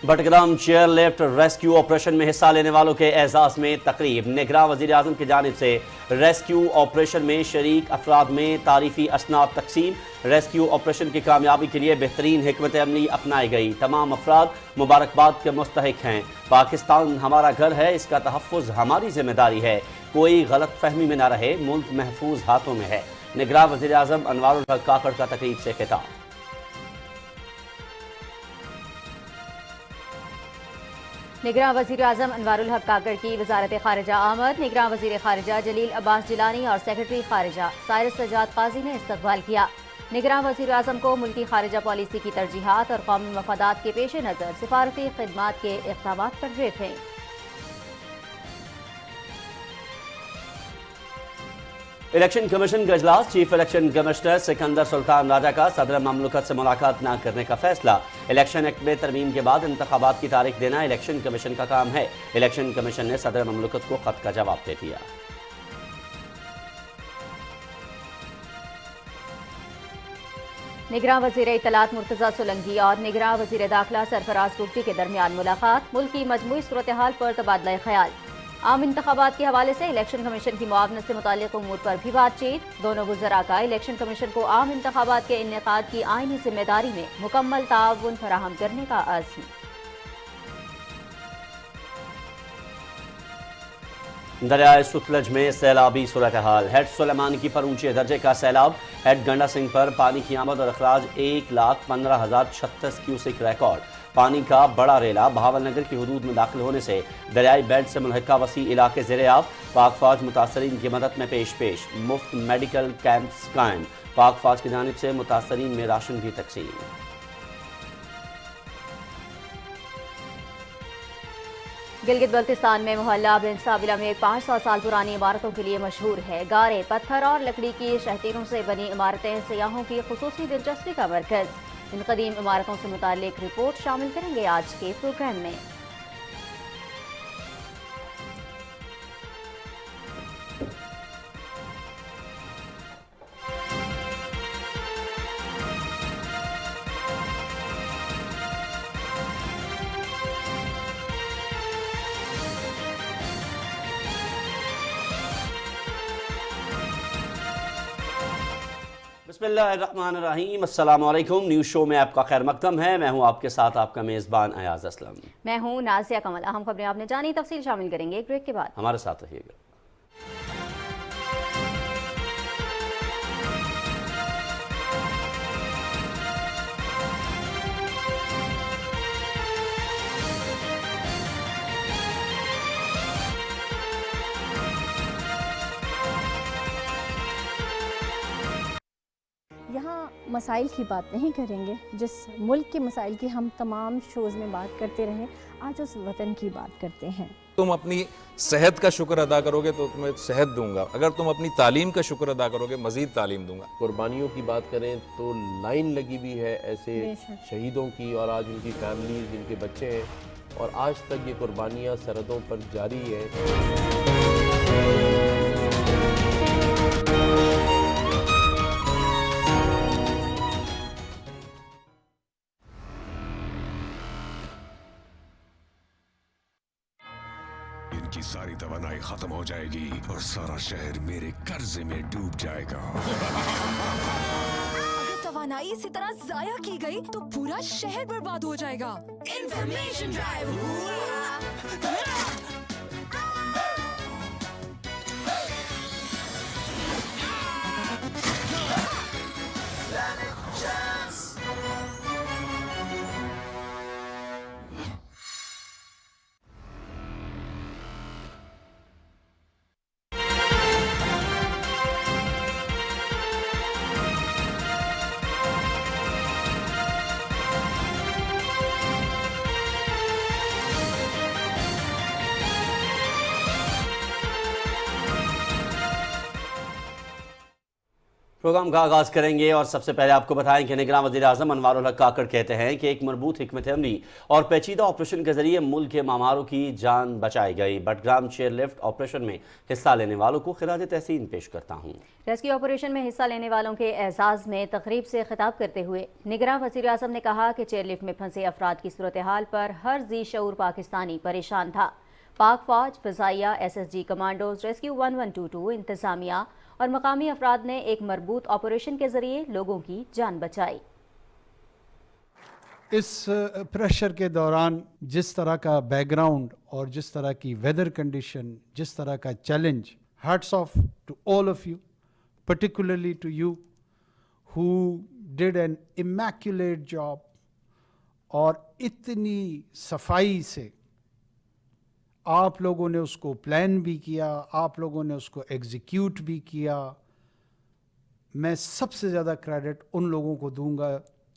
Battagram chair lift rescue operation में हिस्सा लेने वालों के एजाज में तकरीब। निगरान वज़ीर आज़म की जानिब से रेस्क्यू ऑपरेशन में शरीक अफराद में तारीफी असनाद तकसीम। रेस्क्यू ऑपरेशन की कामयाबी के लिए बेहतरीन हिकमत अमली अपनाई गई। तमाम अफराद मुबारकबाद के मुस्तहिक हैं। पाकिस्तान हमारा घर है, इसका तहफ़्फ़ुज़ हमारी जिम्मेदारी है। कोई गलत फहमी में न रहे, मुल्क महफूज हाथों में है। निगरान वज़ीर आज़म अनवारुल हक काकड़ का तकरीब से खिताब। निगरान वज़ीर आज़म अनवारुल हक काकड़ की वज़ारत ख़ारिजा आमद। निगरान वज़ीर ख़ारिजा जलील अब्बास जिलानी और सेक्रेटरी ख़ारिजा साइरस सजाद काजी ने इस्तक़बाल किया। निगरान वज़ीर आज़म को मुल्की ख़ारिजा पॉलिसी की तरजीहात और कौमी मफादात के पेश नज़र सिफारती खिदमात के इक़दामात पर ब्रीफिंग। इलेक्शन कमीशन का इजलास। Chief election commissioner Sikandar Sultan Raja का सदर ममलकत से मुलाकात न करने का फैसला। इलेक्शन एक्ट में तरमीम के बाद इंतखाबात की तारीख देना इलेक्शन कमीशन का काम है। इलेक्शन कमीशन ने सदर ममलकत को खत का जवाब दे दिया। निगरान वज़ीर इत्तलात मुर्तज़ा सोलंकी और निगरान वज़ीर दाखिला सरफराज बुगटी के दरमियान मुलाकात। मुल्क की मजमूई सूरत हाल पर तबादला ख्याल। आम इंतखाबात के हवाले से इलेक्शन कमीशन की मुआवनत से मुताल्लिक़ उमूर पर भी बातचीत। दोनों वज़रा का इलेक्शन कमीशन को आम इंतखाबात के इनेकाद की आईनी जिम्मेदारी में मुकम्मल ताउन फराहम करने का अज़्म। दरियाए सतलज में सैलाबी सूरत हाल। हेड सुलेमान की पर ऊंचे दर्जे का सैलाब। हेड गंडा सिंह पर पानी की आमद और अखराज 1,15,036 क्यूसिक रिकॉर्ड। पानी का बड़ा रेला बहावलनगर की हदूद में दाखिल होने से दरियाई बेल्ट से मुल्हिका वसी इलाके ज़ेर-ए-आब। पाक फौज मुतासरीन की मदद में पेश मुफ्त मेडिकल कैंप्स कायम। पाक फौज की जानिब से मुतासरीन में राशन भी तकसीम। गिलगित बल्तिस्तान में मोहल्ला बिन साबिला में 500 साल पुरानी इमारतों के लिए मशहूर है। गारे, पत्थर और लकड़ी की शहतीरों से बनी इमारतें सयाहों की खुसूसी दिलचस्पी का मरकज। इन कदीम इमारतों से मुताल्लिक रिपोर्ट शामिल करेंगे आज के प्रोग्राम में। बिस्मिल्लाहिर्रहमानिर्रहीम। अस्सलाम वालेकुम। न्यूज़ शो में आपका खैर मकदम है। मैं हूं आपके साथ आपका मेज़बान अयाज असलम। मैं हूं नाज़िया कमल। अहम खबरें आपने जानी, तफसील शामिल करेंगे एक ब्रेक के बाद। हमारे साथ रहिएगा। यहाँ मसाइल की बात नहीं करेंगे, जिस मुल्क के मसाइल की हम तमाम शोज़ में बात करते रहे, आज उस वतन की बात करते हैं। तुम अपनी सेहत का शुक्र अदा करोगे तो तुम्हें सेहत दूंगा, अगर तुम अपनी तालीम का शुक्र अदा करोगे मज़ीद तालीम दूंगा। कुर्बानियों की बात करें तो लाइन लगी हुई है ऐसे शहीदों की, और आज उनकी फैमिलीज, जिनके बच्चे हैं, और आज तक ये कुर्बानियाँ सरहदों पर जारी है। इनकी सारी तवानाई खत्म हो जाएगी और सारा शहर मेरे कर्जे में डूब जाएगा। अगर तवानाई इसी तरह जाया की गई तो पूरा शहर बर्बाद हो जाएगा। Information drive. پروگرام کا آغاز کریں گے اور سب سے پہلے آپ کو بتائیں کہ نگراں وزیر اعظم انوار الحق کاکڑ کہتے ہیں کہ ایک مربوط حکمت عملی اور پیچیدہ آپریشن کے ذریعے ملک کے معماروں کی جان بچائی گئی۔ بٹگرام چیئر لفٹ آپریشن میں حصہ لینے والوں کو خراج تحسین پیش کرتا ہوں۔ ریسکیو آپریشن میں حصہ لینے والوں کے اعزاز میں تقریب سے خطاب کرتے ہوئے نگراں وزیر اعظم نے کہا کہ چیئر لفٹ میں پھنسے افراد کی صورتحال پر ہر ذی شعور پاکستانی پریشان تھا۔ پاک فوج، فضائیہ، SSG کمانڈوز، ریسکیو 1122، انتظامیہ اور مقامی افراد نے ایک مربوط آپریشن کے ذریعے لوگوں کی جان بچائی۔ اس پریشر کے دوران جس طرح کا بیک گراؤنڈ اور جس طرح کی ویدر کنڈیشن، جس طرح کا challenge, hats off to all of you, particularly to you who did an immaculate job, اور اتنی صفائی سے آپ لوگوں نے اس کو پلان بھی کیا، آپ لوگوں نے اس کو ایگزیکیوٹ بھی کیا۔ میں سب سے زیادہ کریڈٹ ان لوگوں کو دوں گا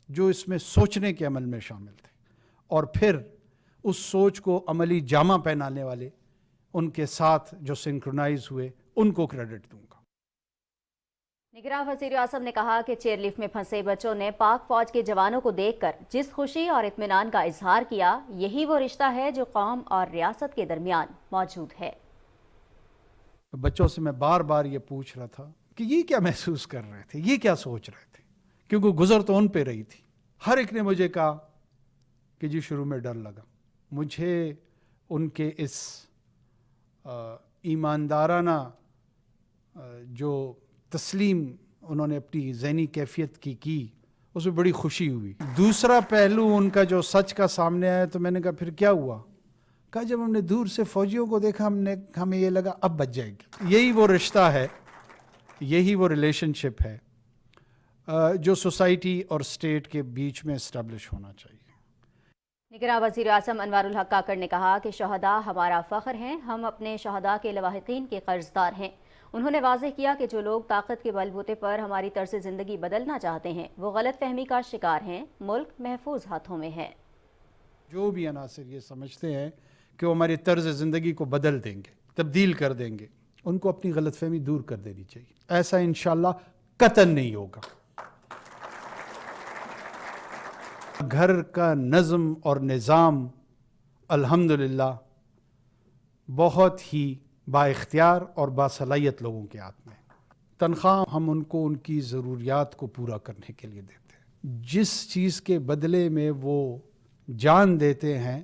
جو اس میں سوچنے کے عمل میں شامل تھے، اور پھر اس سوچ کو عملی جامہ پہنانے والے ان کے ساتھ جو سنکرونائز ہوئے، ان کو کریڈٹ دوں گا۔ نگراں وزیر اعظم نے کہا کہ چیئر لفٹ میں پھنسے بچوں نے پاک فوج کے جوانوں کو دیکھ کر جس خوشی اور اطمینان کا اظہار کیا، یہی وہ رشتہ ہے جو قوم اور ریاست کے درمیان موجود ہے۔ بچوں سے میں بار بار یہ پوچھ رہا تھا کہ یہ کیا محسوس کر رہے تھے، یہ کیا سوچ رہے تھے، کیونکہ گزر تو ان پہ رہی تھی۔ ہر ایک نے مجھے کہا کہ جی شروع میں ڈر لگا۔ مجھے ان کے اس ایماندارانہ جو تسلیم انہوں نے اپنی ذہنی کیفیت کی اس میں بڑی خوشی ہوئی۔ دوسرا پہلو ان کا جو سچ کا سامنے آیا تو میں نے کہا پھر کیا ہوا؟ کہا جب ہم نے دور سے فوجیوں کو دیکھا ہمیں یہ لگا اب بچ جائے گی۔ یہی وہ رشتہ ہے، یہی وہ ریلیشن شپ ہے جو سوسائٹی اور اسٹیٹ کے بیچ میں اسٹیبلش ہونا چاہیے۔ نگراں وزیر اعظم انوار الحق کاکڑ نے کہا کہ شہداء ہمارا فخر ہیں، ہم اپنے شہداء کے لواحقین کے قرضدار ہیں۔ انہوں نے واضح کیا کہ جو لوگ طاقت کے بل بوتے پر ہماری طرز زندگی بدلنا چاہتے ہیں وہ غلط فہمی کا شکار ہیں، ملک محفوظ ہاتھوں میں ہے۔ جو بھی عناصر یہ سمجھتے ہیں کہ وہ ہماری طرز زندگی کو بدل دیں گے، تبدیل کر دیں گے، ان کو اپنی غلط فہمی دور کر دینی چاہیے۔ ایسا انشاءاللہ قطعاً نہیں ہوگا۔ گھر کا نظم اور نظام الحمدللہ بہت ہی با اختیار اور باصلاحیت لوگوں کے ہاتھ میں۔ تنخواہ ہم ان کو ان کی ضروریات کو پورا کرنے کے لیے دیتے ہیں۔ جس چیز کے بدلے میں وہ جان دیتے ہیں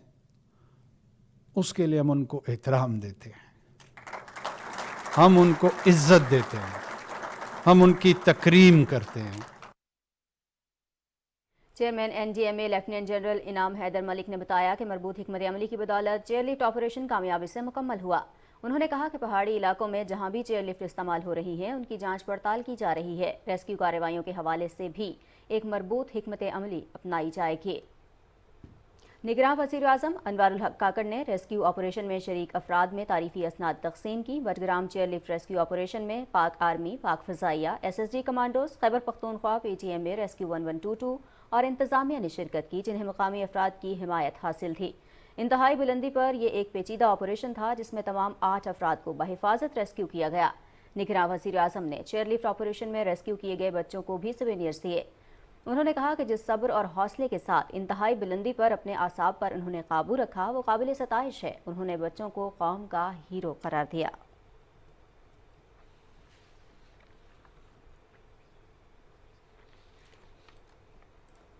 اس کے لیے ہم ان کو احترام دیتے ہیں، ہم ان کو عزت دیتے ہیں، ہم ان کی تکریم کرتے ہیں۔ چیئرمین NDMA لیفٹیننٹ جنرل انعام حیدر ملک نے بتایا کہ مربوط حکمت عملی کی بدولت چیئر لفٹ آپریشن کامیابی سے مکمل ہوا۔ انہوں نے کہا کہ پہاڑی علاقوں میں جہاں بھی چیئر لفٹ استعمال ہو رہی ہیں ان کی جانچ پڑتال کی جا رہی ہے۔ ریسکیو کارروائیوں کے حوالے سے بھی ایک مربوط حکمت عملی اپنائی جائے گی۔ نگراں وزیر اعظم انوار الحق کاکڑ نے ریسکیو آپریشن میں شریک افراد میں تعریفی اسناد تقسیم کی۔ Battagram chair lift rescue operation میں پاک آرمی، پاک فضائیہ، SSG commandos, Khyber Pakhtunkhwa PTMA rescue 1122 اور انتظامیہ نے شرکت کی، جنہیں مقامی افراد کی حمایت حاصل تھی۔ انتہائی بلندی پر یہ ایک پیچیدہ آپریشن تھا جس میں تمام 8 افراد کو بحفاظت ریسکیو کیا گیا۔ نگراں وزیر اعظم نے چیئر لفٹ آپریشن میں ریسکیو کیے گئے بچوں کو بھی سوینئرز دیے۔ انہوں نے کہا کہ جس صبر اور حوصلے کے ساتھ انتہائی بلندی پر اپنے اعصاب پر انہوں نے قابو رکھا وہ قابل ستائش ہے۔ انہوں نے بچوں کو قوم کا ہیرو قرار دیا۔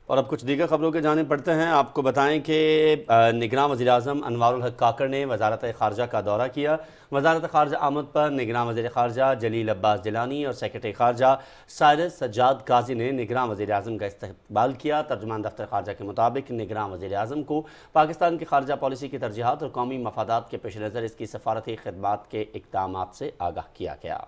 اور اب کچھ دیگر خبروں کے جانب پڑھتے ہیں۔ آپ کو بتائیں کہ نگراں وزیر اعظم انوار الحق کاکڑ نے وزارت خارجہ کا دورہ کیا۔ وزارت خارجہ آمد پر نگراں وزیر خارجہ جلیل عباس جیلانی اور سیکرٹری خارجہ سائرس سجاد قاضی نے نگراں وزیر اعظم کا استقبال کیا۔ ترجمان دفتر خارجہ کے مطابق نگراں وزیر اعظم کو پاکستان کی خارجہ پالیسی کی ترجیحات اور قومی مفادات کے پیش نظر اس کی سفارتی خدمات کے اقدامات سے آگاہ کیا گیا۔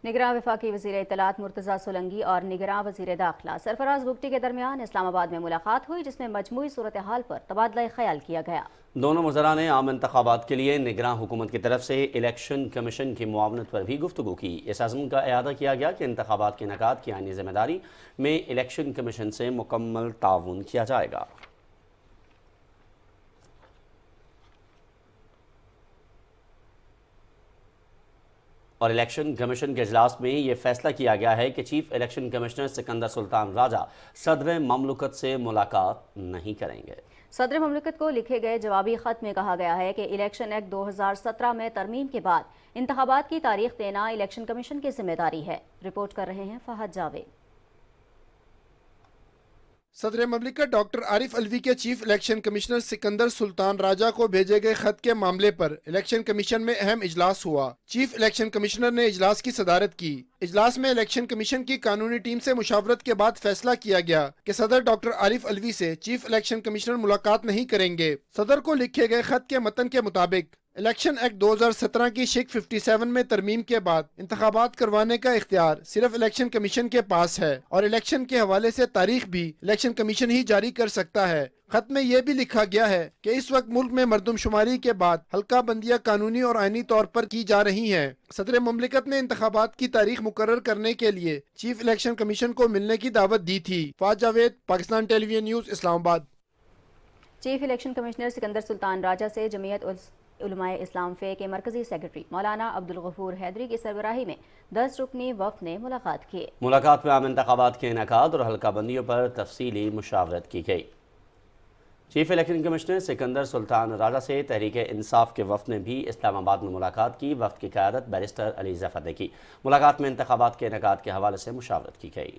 نگراں وفاقی وزیر اطلاعات مرتضیٰ سولنگی اور نگراں وزیر داخلہ سرفراز بگٹی کے درمیان اسلام آباد میں ملاقات ہوئی، جس میں مجموعی صورتحال پر تبادلہ خیال کیا گیا۔ دونوں وزراء نے عام انتخابات کے لیے نگراں حکومت کی طرف سے الیکشن کمیشن کی معاونت پر بھی گفتگو کی۔ اس عزم کا اعادہ کیا گیا کہ انتخابات کے انعقاد کی آئینی ذمہ داری میں الیکشن کمیشن سے مکمل تعاون کیا جائے گا۔ اور الیکشن کمیشن کے اجلاس میں یہ فیصلہ کیا گیا ہے کہ چیف الیکشن کمشنر سکندر سلطان راجہ صدر مملکت سے ملاقات نہیں کریں گے۔ صدر مملکت کو لکھے گئے جوابی خط میں کہا گیا ہے کہ الیکشن ایکٹ 2017 میں ترمیم کے بعد انتخابات کی تاریخ دینا الیکشن کمیشن کی ذمہ داری ہے۔ رپورٹ کر رہے ہیں فہد جاوید۔ صدر مملکت ڈاکٹر عارف الوی کے چیف الیکشن کمشنر سکندر سلطان راجہ کو بھیجے گئے خط کے معاملے پر الیکشن کمیشن میں اہم اجلاس ہوا۔ چیف الیکشن کمشنر نے اجلاس کی صدارت کی۔ اجلاس میں الیکشن کمیشن کی قانونی ٹیم سے مشاورت کے بعد فیصلہ کیا گیا کہ صدر ڈاکٹر عارف الوی سے چیف الیکشن کمشنر ملاقات نہیں کریں گے۔ صدر کو لکھے گئے خط کے متن کے مطابق الیکشن ایکٹ 2017 کی شک 57 میں ترمیم کے بعد انتخابات کروانے کا اختیار صرف الیکشن کمیشن کے پاس ہے اور الیکشن کے حوالے سے تاریخ بھی الیکشن کمیشن ہی جاری کر سکتا ہے۔ خط میں یہ بھی لکھا گیا ہے کہ اس وقت ملک میں مردم شماری کے بعد حلقہ بندیاں قانونی اور آئینی طور پر کی جا رہی ہیں۔ صدر مملکت نے انتخابات کی تاریخ مقرر کرنے کے لیے چیف الیکشن کمیشن کو ملنے کی دعوت دی تھی۔ فہد جاوید، پاکستان ٹیلی ویژن نیوز، اسلام آباد۔ چیف الیکشن کمشنر سکندر سلطان راجہ سے جمعیت علماء اسلام فے کے مرکزی سیکرٹری مولانا عبدالغفور حیدری کی سربراہی میں 10 رکنی وفد نے ملاقات کی۔ ملاقات میں عام انتخابات کے انعقاد اور حلقہ بندیوں پر تفصیلی مشاورت کی گئی۔ چیف الیکشن کمشنر سکندر سلطان راجہ سے تحریک انصاف کے وفد نے بھی اسلام آباد میں ملاقات کی۔ وفد کی قیادت بیرسٹر علی ظفر نے کی۔ ملاقات میں انتخابات کے انعقاد کے حوالے سے مشاورت کی گئی۔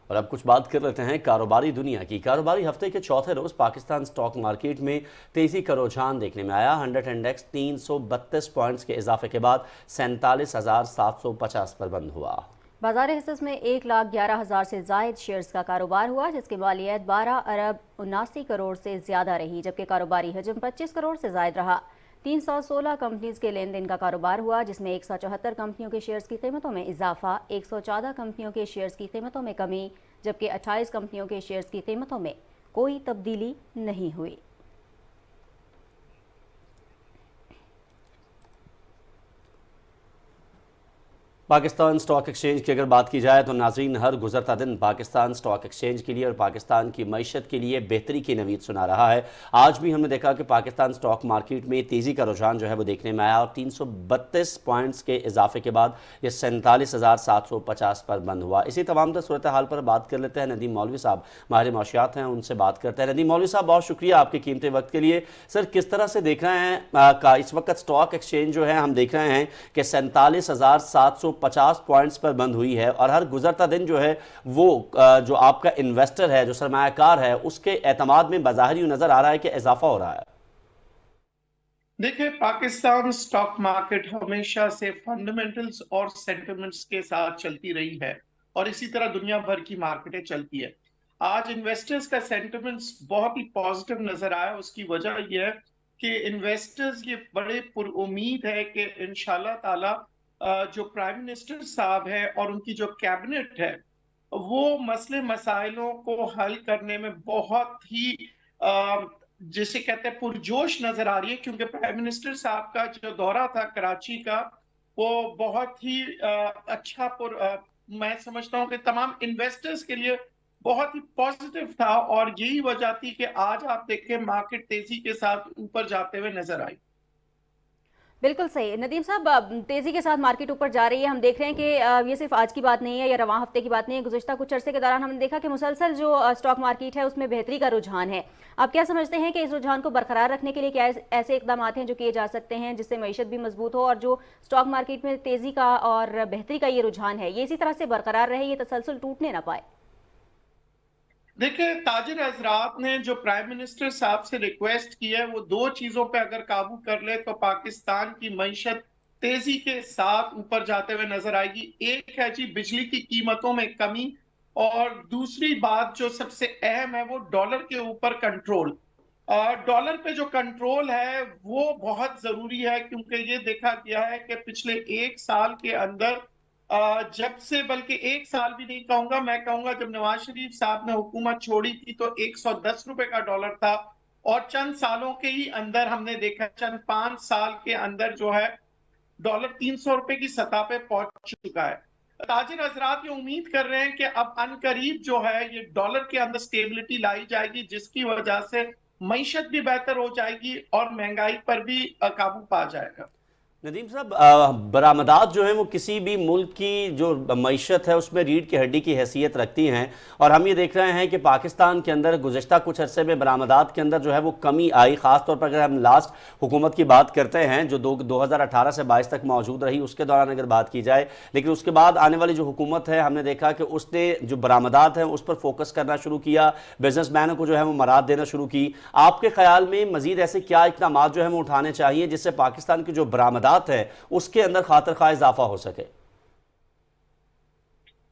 اور اب کچھ بات کر لیتے ہیں کاروباری دنیا کی۔ کاروباری ہفتے کے چوتھے روز پاکستان سٹاک مارکیٹ میں تیزی کا رجحان دیکھنے میں آیا۔ 100 انڈیکس 332 پوائنٹس کے اضافے کے بعد 47,750 پر بند ہوا۔ بازار حصص میں 1,11,000 سے زائد شیئرز کا کاروبار ہوا، جس کی مالیت 12 ارب 79 کروڑ سے زیادہ رہی، جبکہ کاروباری حجم 25 کروڑ سے زائد رہا۔ 316 کمپنیز کے لین دین کا کاروبار ہوا، جس میں 174 کمپنیوں کے شیئرز کی قیمتوں میں اضافہ، 114 کمپنیوں کے شیئرز کی قیمتوں میں کمی، جبکہ 28 کمپنیوں کے شیئرز کی قیمتوں میں کوئی تبدیلی نہیں ہوئی۔ پاکستان سٹاک ایکسچینج کی اگر بات کی جائے تو ناظرین، ہر گزرتا دن پاکستان سٹاک ایکسچینج کے لیے اور پاکستان کی معیشت کے لیے بہتری کی نوید سنا رہا ہے۔ آج بھی ہم نے دیکھا کہ پاکستان سٹاک مارکیٹ میں تیزی کا رجحان جو ہے وہ دیکھنے میں آیا اور 332 پوائنٹس کے اضافے کے بعد یہ 47,750 پر بند ہوا۔ اسی تمام تر صورتحال پر بات کر لیتے ہیں۔ ندیم مولوی صاحب ماہر معاشیات ہیں، ان سے بات کرتے ہیں۔ ندیم مولوی صاحب، بہت شکریہ آپ کے قیمتی وقت کے لیے۔ سر، کس طرح سے دیکھ رہے ہیں اس وقت سٹاک ایکسچینج جو ہے، ہم دیکھ رہے ہیں کہ 47,750 پوائنٹس پر بند ہوئی ہے اور ہر گزرتا دن جو ہے وہ جو آپ کا انویسٹر ہے، جو سرمایہ کار ہے، اس کے اعتماد میں بظاہر یوں نظر آ رہا ہے کہ اضافہ ہو رہا ہے۔ دیکھیں، پاکستان سٹاک مارکیٹ ہمیشہ سے فنڈامنٹلز اور سینٹیمنٹس کے ساتھ چلتی رہی ہے اور اسی طرح دنیا بھر کی مارکیٹیں چلتی ہے۔ آج انویسٹرز کا سینٹیمنٹس بہت ہی پازیٹیو نظر آیا۔ اس کی وجہ یہ ہے کہ انویسٹرز یہ بڑے پر امید ہے کہ انشاءاللہ تعالی جو پرائم منسٹر صاحب ہے اور ان کی جو کیبنٹ ہے وہ مسئلے مسائلوں کو حل کرنے میں بہت ہی جسے کہتے ہیں پرجوش نظر آ رہی ہے، کیونکہ پرائم منسٹر صاحب کا جو دورہ تھا کراچی کا وہ بہت ہی اچھا میں سمجھتا ہوں کہ تمام انویسٹرز کے لیے بہت ہی پازیٹیو تھا اور یہی وجہ تھی کہ آج آپ دیکھیں مارکیٹ تیزی کے ساتھ اوپر جاتے ہوئے نظر آئی۔ بالکل صحیح ندیم صاحب، تیزی کے ساتھ مارکیٹ اوپر جا رہی ہے۔ ہم دیکھ رہے ہیں کہ یہ صرف آج کی بات نہیں ہے یا رواں ہفتے کی بات نہیں ہے، گزشتہ کچھ عرصے کے دوران ہم نے دیکھا کہ مسلسل جو سٹاک مارکیٹ ہے اس میں بہتری کا رجحان ہے۔ آپ کیا سمجھتے ہیں کہ اس رجحان کو برقرار رکھنے کے لیے کیا ایسے اقدامات ہیں جو کیے جا سکتے ہیں جس سے معیشت بھی مضبوط ہو اور جو سٹاک مارکیٹ میں تیزی کا اور بہتری کا یہ رجحان ہے یہ اسی طرح سے برقرار رہے، یہ تسلسل ٹوٹنے نہ پائے؟ دیکھیں، تاجر حضرات نے جو پرائم منسٹر صاحب سے ریکویسٹ کی ہے وہ دو چیزوں پہ اگر قابو کر لے تو پاکستان کی معیشت تیزی کے ساتھ اوپر جاتے ہوئے نظر آئے گی۔ ایک ہے جی بجلی کی قیمتوں میں کمی، اور دوسری بات جو سب سے اہم ہے وہ ڈالر کے اوپر کنٹرول۔ ڈالر پہ جو کنٹرول ہے وہ بہت ضروری ہے، کیونکہ یہ دیکھا گیا ہے کہ پچھلے ایک سال کے اندر جب سے، بلکہ ایک سال بھی نہیں کہوں گا، میں کہوں گا جب نواز شریف صاحب نے حکومت چھوڑی تھی تو 110 روپے کا ڈالر تھا، اور چند سالوں کے ہی اندر ہم نے دیکھا، چند 5 سال کے اندر جو ہے ڈالر 300 روپے کی سطح پہ پہنچ چکا ہے۔ تاجر حضرات یہ امید کر رہے ہیں کہ اب ان قریب جو ہے یہ ڈالر کے اندر سٹیبلٹی لائی جائے گی، جس کی وجہ سے मईशत भी बेहतर हो जाएगी और महंगाई पर भी काबू पा जाएगा। नदीम साहब, बरामदात जो हैं वो किसी भी मुल्क की जो मईशत है उसमें रीढ़ की हड्डी की हैसियत रखती हैं, और हम ये देख रहे हैं कि पाकिस्तान के अंदर गुज़श्ता कुछ अरसे में बरामदात के अंदर जो है वो कमी आई। ख़ास तौर पर अगर हम लास्ट हुकूमत की बात करते हैं जो 2018 से 22 तक मौजूद रही, उसके दौरान अगर बात की जाए, लेकिन उसके बाद आने वाली जो हुकूमत है हमने देखा कि उसने जो बरामदात हैं उस पर फोकस करना शुरू किया, बिजनेसमैनों को जो है वो मराद देना शुरू की। आपके ख्याल में मज़ीद ऐसे क्या इक़दाम जो है वो उठाने चाहिए जिससे पाकिस्तान की जो बरामदात है उसके अंदर खातिर खा इजाफा हो सके?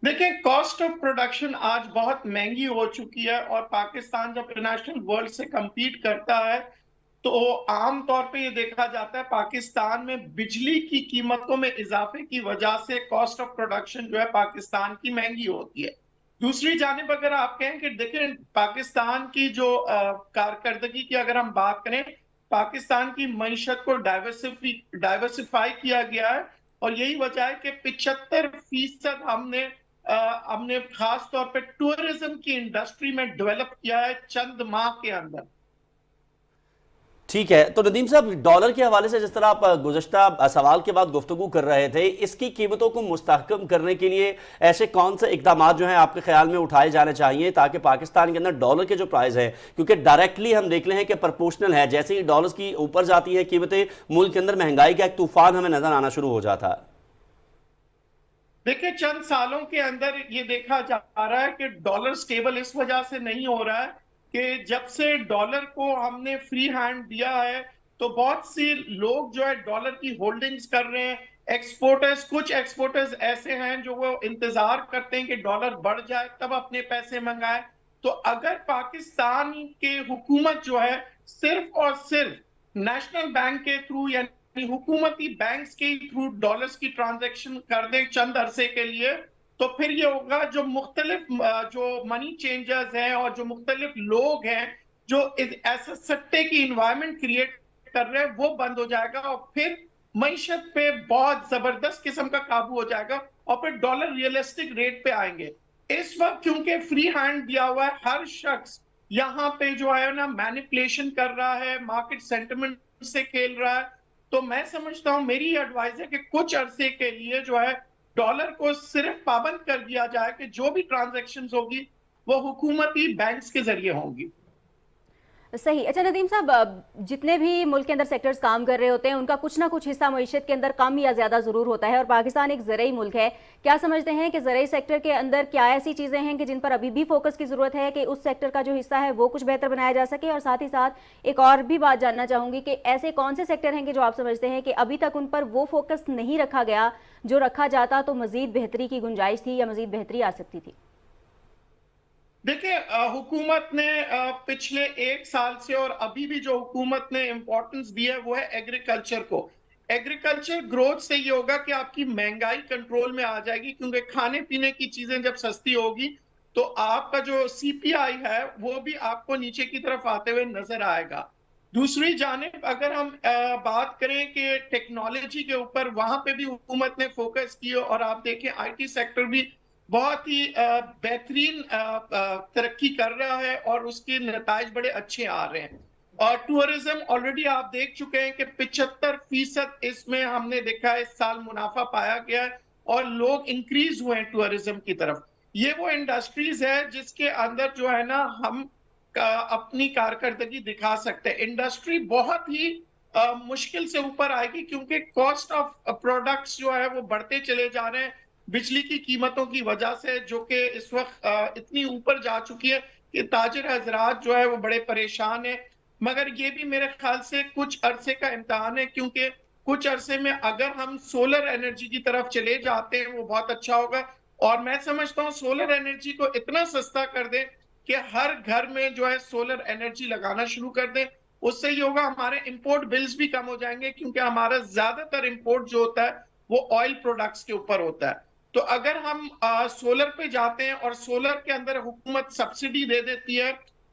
देखिए, कॉस्ट ऑफ प्रोडक्शन आज बहुत महंगी हो चुकी है और पाकिस्तान जब इंटरनेशनल वर्ल्ड से compete करता है तो आम तौर पे ये देखा जाता है पाकिस्तान में बिजली की कीमतों में इजाफे की वजह से कॉस्ट ऑफ प्रोडक्शन जो है पाकिस्तान की महंगी होती है। दूसरी जानिब अगर आप कहें कि देखिए पाकिस्तान की जो कारकर्दगी की अगर हम बात करें, पाकिस्तान की मईशत को डाइवर्सिफाई किया गया है और यही वजह है कि 75% हमने खास तौर पे टूरिज्म की इंडस्ट्री में डेवलप किया है चंद माह के अंदर। ठीक है, तो नदीम साहब, डॉलर के हवाले से जिस तरह आप गुज़श्ता सवाल के बाद गुफ्तगू कर रहे थे, इसकी कीमतों को मुस्तहकम करने के लिए ऐसे कौन से इक़दाम जो हैं आपके ख्याल में उठाए जाने चाहिए ताकि पाकिस्तान के अंदर डॉलर के जो प्राइस है, क्योंकि डायरेक्टली हम देख रहे हैं कि प्रोपोर्शनल है, जैसे ही डॉलर की ऊपर जाती है कीमतें, मुल्क के अंदर महंगाई का एक तूफान हमें नजर आना शुरू हो जाता है। देखिए, चंद सालों के अंदर ये देखा जा रहा है कि डॉलर स्टेबल इस वजह से नहीं हो रहा है कि जब से डॉलर को हमने फ्री हैंड दिया है तो बहुत सी लोग जो है डॉलर की होल्डिंग्स कर रहे हैं। कुछ एक्सपोर्टर्स ऐसे हैं जो वो इंतजार करते हैं कि डॉलर बढ़ जाए तब अपने पैसे मंगाए। तो अगर पाकिस्तान के हुकूमत जो है सिर्फ और सिर्फ नेशनल बैंक के थ्रू या हुकूमती बैंक्स के थ्रू डॉलर्स की ट्रांजैक्शन कर दे चंद अरसे के लिए, तो फिर ये होगा जो मुख्तलिफ जो मनी चेंजर्स हैं और जो मुख्तलिफ लोग हैं जो ऐसे सट्टे की इन्वायरमेंट क्रिएट कर रहे हैं वो बंद हो जाएगा और फिर मईशत पे बहुत जबरदस्त किस्म का काबू हो जाएगा और फिर डॉलर रियलिस्टिक रेट पे आएंगे। इस वक्त क्योंकि फ्री हैंड दिया हुआ है, हर शख्स यहाँ पे जो है ना मैनिपुलेशन कर रहा है, मार्केट सेंटिमेंट से खेल रहा है, तो मैं समझता हूं मेरी एडवाइस है कि कुछ अरसे के लिए जो है डॉलर को सिर्फ पाबंद कर दिया जाए कि जो भी ट्रांजैक्शंस होगी वो हुकूमती बैंक्स के जरिए होंगी। सही। अच्छा नदीम साहब, जितने भी मुल्क के अंदर सेक्टर्स काम कर रहे होते हैं उनका कुछ ना कुछ हिस्सा मईशत के अंदर कम या ज्यादा जरूर होता है और पाकिस्तान एक ज़रई मुल्क है। क्या समझते हैं कि ज़रई सेक्टर के अंदर क्या ऐसी चीज़ें हैं कि जिन पर अभी भी फोकस की ज़रूरत है कि उस सेक्टर का जो हिस्सा है वो कुछ बेहतर बनाया जा सके? और साथ ही साथ एक और भी बात जानना चाहूँगी कि ऐसे कौन से सेक्टर हैं कि जो आप समझते हैं कि अभी तक उन पर वो फोकस नहीं रखा गया, जो रखा जाता तो मज़ीद बेहतरी की गुंजाइश थी या मज़ीद बेहतरी आ सकती थी? देखिए, हुकूमत ने पिछले एक साल से और अभी भी जो हुकूमत ने इम्पोर्टेंस दी है वो है एग्रीकल्चर को। एग्रीकल्चर ग्रोथ से ये होगा कि आपकी महंगाई कंट्रोल में आ जाएगी, क्योंकि खाने पीने की चीजें जब सस्ती होगी तो आपका जो सीपीआई है वो भी आपको नीचे की तरफ आते हुए नजर आएगा। दूसरी जानिब अगर हम बात करें कि टेक्नोलॉजी के ऊपर, वहां पे भी हुकूमत ने फोकस किया और आप देखें आईटी सेक्टर भी बहुत ही बेहतरीन तरक्की कर रहा है और उसके नताइज बड़े अच्छे आ रहे हैं। और टूरिज्म ऑलरेडी आप देख चुके हैं कि 75% इसमें हमने देखा है इस साल मुनाफा पाया गया है और लोग इंक्रीज हुए हैं टूरिज्म की तरफ। ये वो इंडस्ट्रीज है जिसके अंदर जो है ना हम अपनी कारकर्दगी दिखा सकते हैं। इंडस्ट्री बहुत ही मुश्किल से ऊपर आएगी क्योंकि कॉस्ट ऑफ प्रोडक्ट्स जो है वो बढ़ते चले जा रहे हैं बिजली की कीमतों की वजह से, जो कि इस वक्त इतनी ऊपर जा चुकी है कि ताजिर हजरात जो है वो बड़े परेशान है। मगर ये भी मेरे ख्याल से कुछ अरसे का इम्तिहान है, क्योंकि कुछ अरसे में अगर हम सोलर एनर्जी की तरफ चले जाते हैं वो बहुत अच्छा होगा। और मैं समझता हूँ सोलर एनर्जी को इतना सस्ता कर दें कि हर घर में जो है सोलर एनर्जी लगाना शुरू कर दें। उससे ये होगा हमारे इंपोर्ट बिल्स भी कम हो जाएंगे, क्योंकि हमारा ज्यादातर इंपोर्ट जो होता है वो ऑयल प्रोडक्ट्स के ऊपर होता है। तो अगर हम सोलर पे जाते हैं और सोलर के अंदर हुकूमत सब्सिडी दे देती है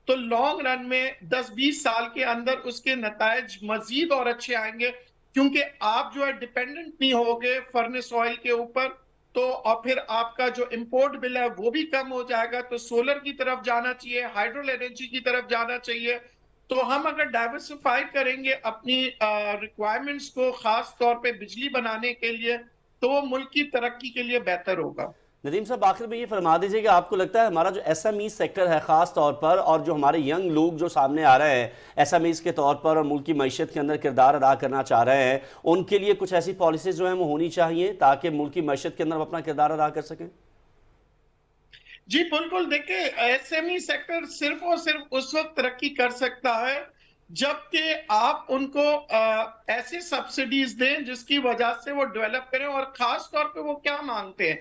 तो लॉन्ग रन में 10-20 साल के अंदर उसके नतायज मजीद और अच्छे आएंगे, क्योंकि आप जो है डिपेंडेंट नहीं होगे फर्नेस ऑयल के ऊपर। तो और फिर आपका जो इंपोर्ट बिल है वो भी कम हो जाएगा। तो सोलर की तरफ जाना चाहिए, हाइड्रो एनर्जी की तरफ जाना चाहिए। تو ہم اگر ڈائیورسفائی کریں گے اپنی ریکوائرمنٹس کو خاص طور پہ بجلی بنانے کے لیے تو وہ ملک کی ترقی کے لیے بہتر ہوگا۔ ندیم صاحب آخر میں یہ فرما دیجئے کہ آپ کو لگتا ہے ہمارا جو ایس ایم ای سیکٹر ہے خاص طور پر اور جو ہمارے ینگ لوگ جو سامنے آ رہے ہیں ایس ایم ایز کے طور پر اور ملک کی معیشت کے اندر کردار ادا کرنا چاہ رہے ہیں، ان کے لیے کچھ ایسی پالیسیز جو ہیں وہ ہونی چاہیے تاکہ ملک کی معیشت کے اندر وہ اپنا کردار ادا کر سکیں؟ جی بالکل، دیکھیں ایس ایم ای سیکٹر صرف اور صرف اس وقت ترقی کر سکتا ہے جبکہ آپ ان کو ایسی سبسڈیز دیں جس کی وجہ سے وہ ڈیولپ کریں، اور خاص طور پہ وہ کیا مانگتے ہیں،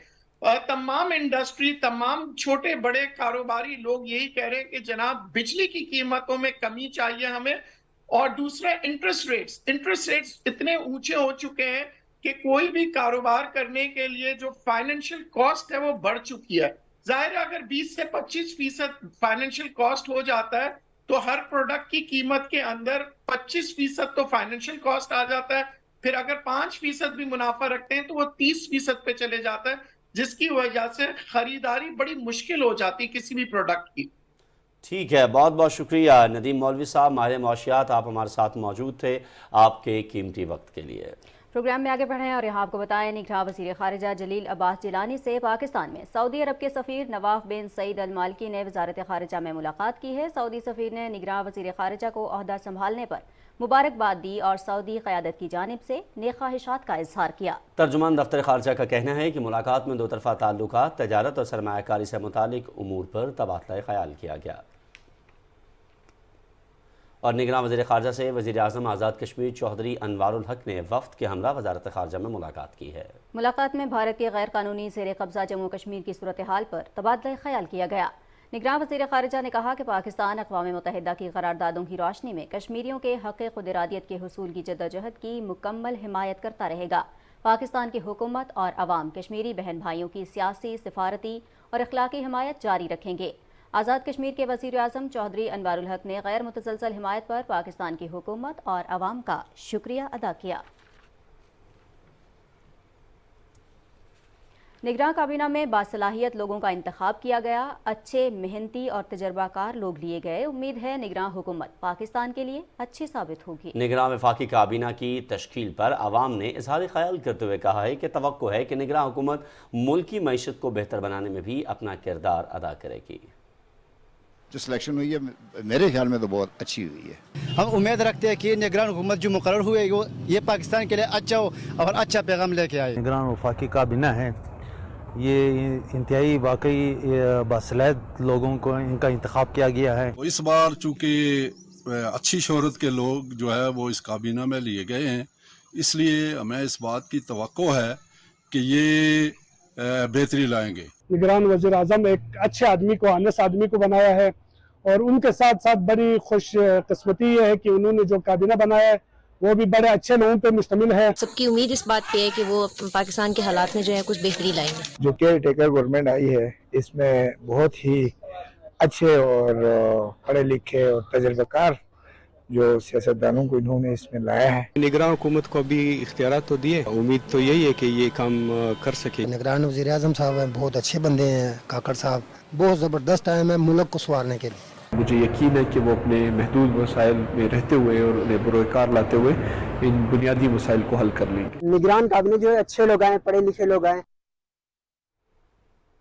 تمام انڈسٹری، تمام چھوٹے بڑے کاروباری لوگ یہی کہہ رہے ہیں کہ جناب بجلی کی قیمتوں میں کمی چاہیے ہمیں، اور دوسرا انٹرسٹ ریٹس اتنے اونچے ہو چکے ہیں کہ کوئی بھی کاروبار کرنے کے لیے جو فائنینشیل کاسٹ ہے وہ بڑھ چکی ہے۔ ظاہر ہے اگر 20 سے 25% فائنینشیل کاسٹ ہو جاتا ہے تو ہر پروڈکٹ کی قیمت کے اندر 25% تو فائنینشیل کاسٹ آ جاتا ہے، پھر اگر 5% بھی منافع رکھتے ہیں تو وہ 30% پہ چلے جاتا ہے، جس کی وجہ سے خریداری بڑی مشکل ہو جاتی ہے کسی بھی پروڈکٹ کی۔ ٹھیک ہے، بہت بہت شکریہ ندیم مولوی صاحب، ماہر معاشیات، آپ ہمارے ساتھ موجود تھے، آپ کے قیمتی وقت کے لیے۔ پروگرام میں آگے بڑھیں اور یہاں آپ کو بتائیں نگراں وزیر خارجہ جلیل عباس جیلانی سے پاکستان میں سعودی عرب کے سفیر نواف بن سعید المالکی نے وزارت خارجہ میں ملاقات کی ہے۔ سعودی سفیر نے نگراں وزیر خارجہ کو عہدہ سنبھالنے پر مبارکباد دی اور سعودی قیادت کی جانب سے نیک خواہشات کا اظہار کیا۔ ترجمان دفتر خارجہ کا کہنا ہے کہ ملاقات میں دو طرفہ تعلقات، تجارت اور سرمایہ کاری سے متعلق امور پر تبادلہ خیال کیا گیا۔ اور نگراں وزیر خارجہ سے وزیر اعظم آزاد کشمیر چودھری انوار الحق نے وفد کے ہمراہ وزارت خارجہ میں ملاقات کی ہے۔ ملاقات میں بھارت کے غیر قانونی زیر قبضہ جموں کشمیر کی صورتحال پر تبادلہ خیال کیا گیا۔ نگراں وزیر خارجہ نے کہا کہ پاکستان اقوام متحدہ کی قراردادوں کی روشنی میں کشمیریوں کے حق خود ارادیت کے حصول کی جدوجہد کی مکمل حمایت کرتا رہے گا۔ پاکستان کی حکومت اور عوام کشمیری بہن بھائیوں کی سیاسی، سفارتی اور اخلاقی حمایت جاری رکھیں گے۔ آزاد کشمیر کے وزیر اعظم چودھری انوار الحق نے غیر متزلزل حمایت پر پاکستان کی حکومت اور عوام کا شکریہ ادا کیا۔ نگراں کابینہ میں باصلاحیت لوگوں کا انتخاب کیا گیا، اچھے، محنتی اور تجربہ کار لوگ لیے گئے۔ امید ہے نگراں حکومت پاکستان کے لیے اچھی ثابت ہوگی۔ نگراں وفاقی کابینہ کی تشکیل پر عوام نے اظہار خیال کرتے ہوئے کہا ہے کہ توقع ہے کہ نگراں حکومت ملک کی معیشت کو بہتر بنانے میں بھی اپنا کردار ادا کرے گی۔ جو سلیکشن ہوئی ہے میرے خیال میں تو بہت اچھی ہوئی ہے۔ ہم امید رکھتے ہیں کہ نگران حکومت جو مقرر ہوئے یہ پاکستان کے لیے اچھا ہو اور اچھا پیغام لے کے آئے۔ نگران وفاقی کابینہ ہے، یہ انتہائی واقعی باصلاحیت لوگوں کو ان کا انتخاب کیا گیا ہے۔ اس بار چونکہ اچھی شہرت کے لوگ جو ہے وہ اس کابینہ میں لیے گئے ہیں، اس لیے ہمیں اس بات کی توقع ہے کہ یہ بہتری لائیں گے۔ نگران وزیر اعظم ایک اچھے آدمی کو، آنس آدمی کو بنایا ہے، اور ان کے ساتھ ساتھ بڑی خوش قسمتی یہ ہے کہ انہوں نے جو کابینہ بنایا ہے وہ بھی بڑے اچھے لوگوں پہ مشتمل ہے۔ سب کی امید اس بات پہ ہے کہ وہ پاکستان کے حالات میں جو ہے کچھ بہتری لائیں گے۔ جو کیئر ٹیکر گورنمنٹ آئی ہے اس میں بہت ہی اچھے اور پڑھے لکھے اور تجربہ کار جو سیاستدانوں کو انہوں نے اس میں لایا ہے۔ نگران حکومت کو بھی اختیارات تو دیے، امید تو یہی ہے کہ یہ کام کر سکے۔ نگران وزیر اعظم صاحب ہیں، بہت اچھے بندے ہیں، کاکڑ صاحب بہت زبردست ٹائم ہے ملک کو سنوارنے کے لیے۔ مجھے یقین ہے کہ وہ اپنے محدود وسائل میں رہتے ہوئے اور انہیں بروئے لا تے ہوئے ان بنیادی مسائل کو حل کر لیں گے۔ نگران کابینہ جو ہے اچھے لوگ آئے، پڑھے لکھے لوگ آئے۔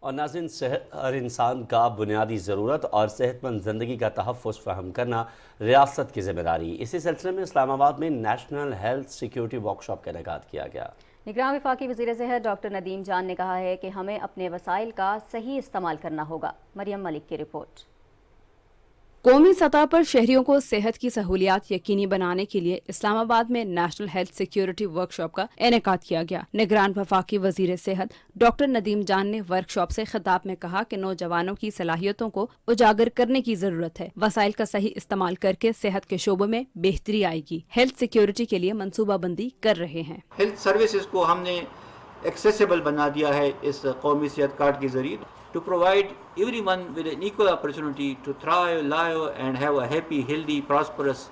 اور ناظرین، ہر انسان کا بنیادی ضرورت اور صحت مند زندگی کا تحفظ فراہم کرنا ریاست کی ذمہ داری۔ اسی سلسلے میں اسلام آباد میں نیشنل ہیلتھ سیکیورٹی ورکشاپ کا انعقاد کیا گیا۔ نگراں وفاقی وزیر صحت ڈاکٹر ندیم جان نے کہا ہے کہ ہمیں اپنے وسائل کا صحیح استعمال کرنا ہوگا۔ مریم ملک کی رپورٹ۔ قومی سطح پر شہریوں کو صحت کی سہولیات یقینی بنانے کے لیے اسلام آباد میں نیشنل ہیلتھ سیکیورٹی ورکشاپ کا انعقاد کیا گیا۔ نگران وفاقی وزیر صحت ڈاکٹر ندیم جان نے ورکشاپ سے خطاب میں کہا کہ نوجوانوں کی صلاحیتوں کو اجاگر کرنے کی ضرورت ہے، وسائل کا صحیح استعمال کر کے صحت کے شعبے میں بہتری آئے گی۔ ہیلتھ سیکیورٹی کے لیے منصوبہ بندی کر رہے ہیں۔ ہیلتھ سروسز کو ہم نے ایکسیسیبل بنا دیا ہے اس قومی صحت کارڈ کے ذریعے، to provide everyone with an equal opportunity to thrive, live and have a happy, healthy, prosperous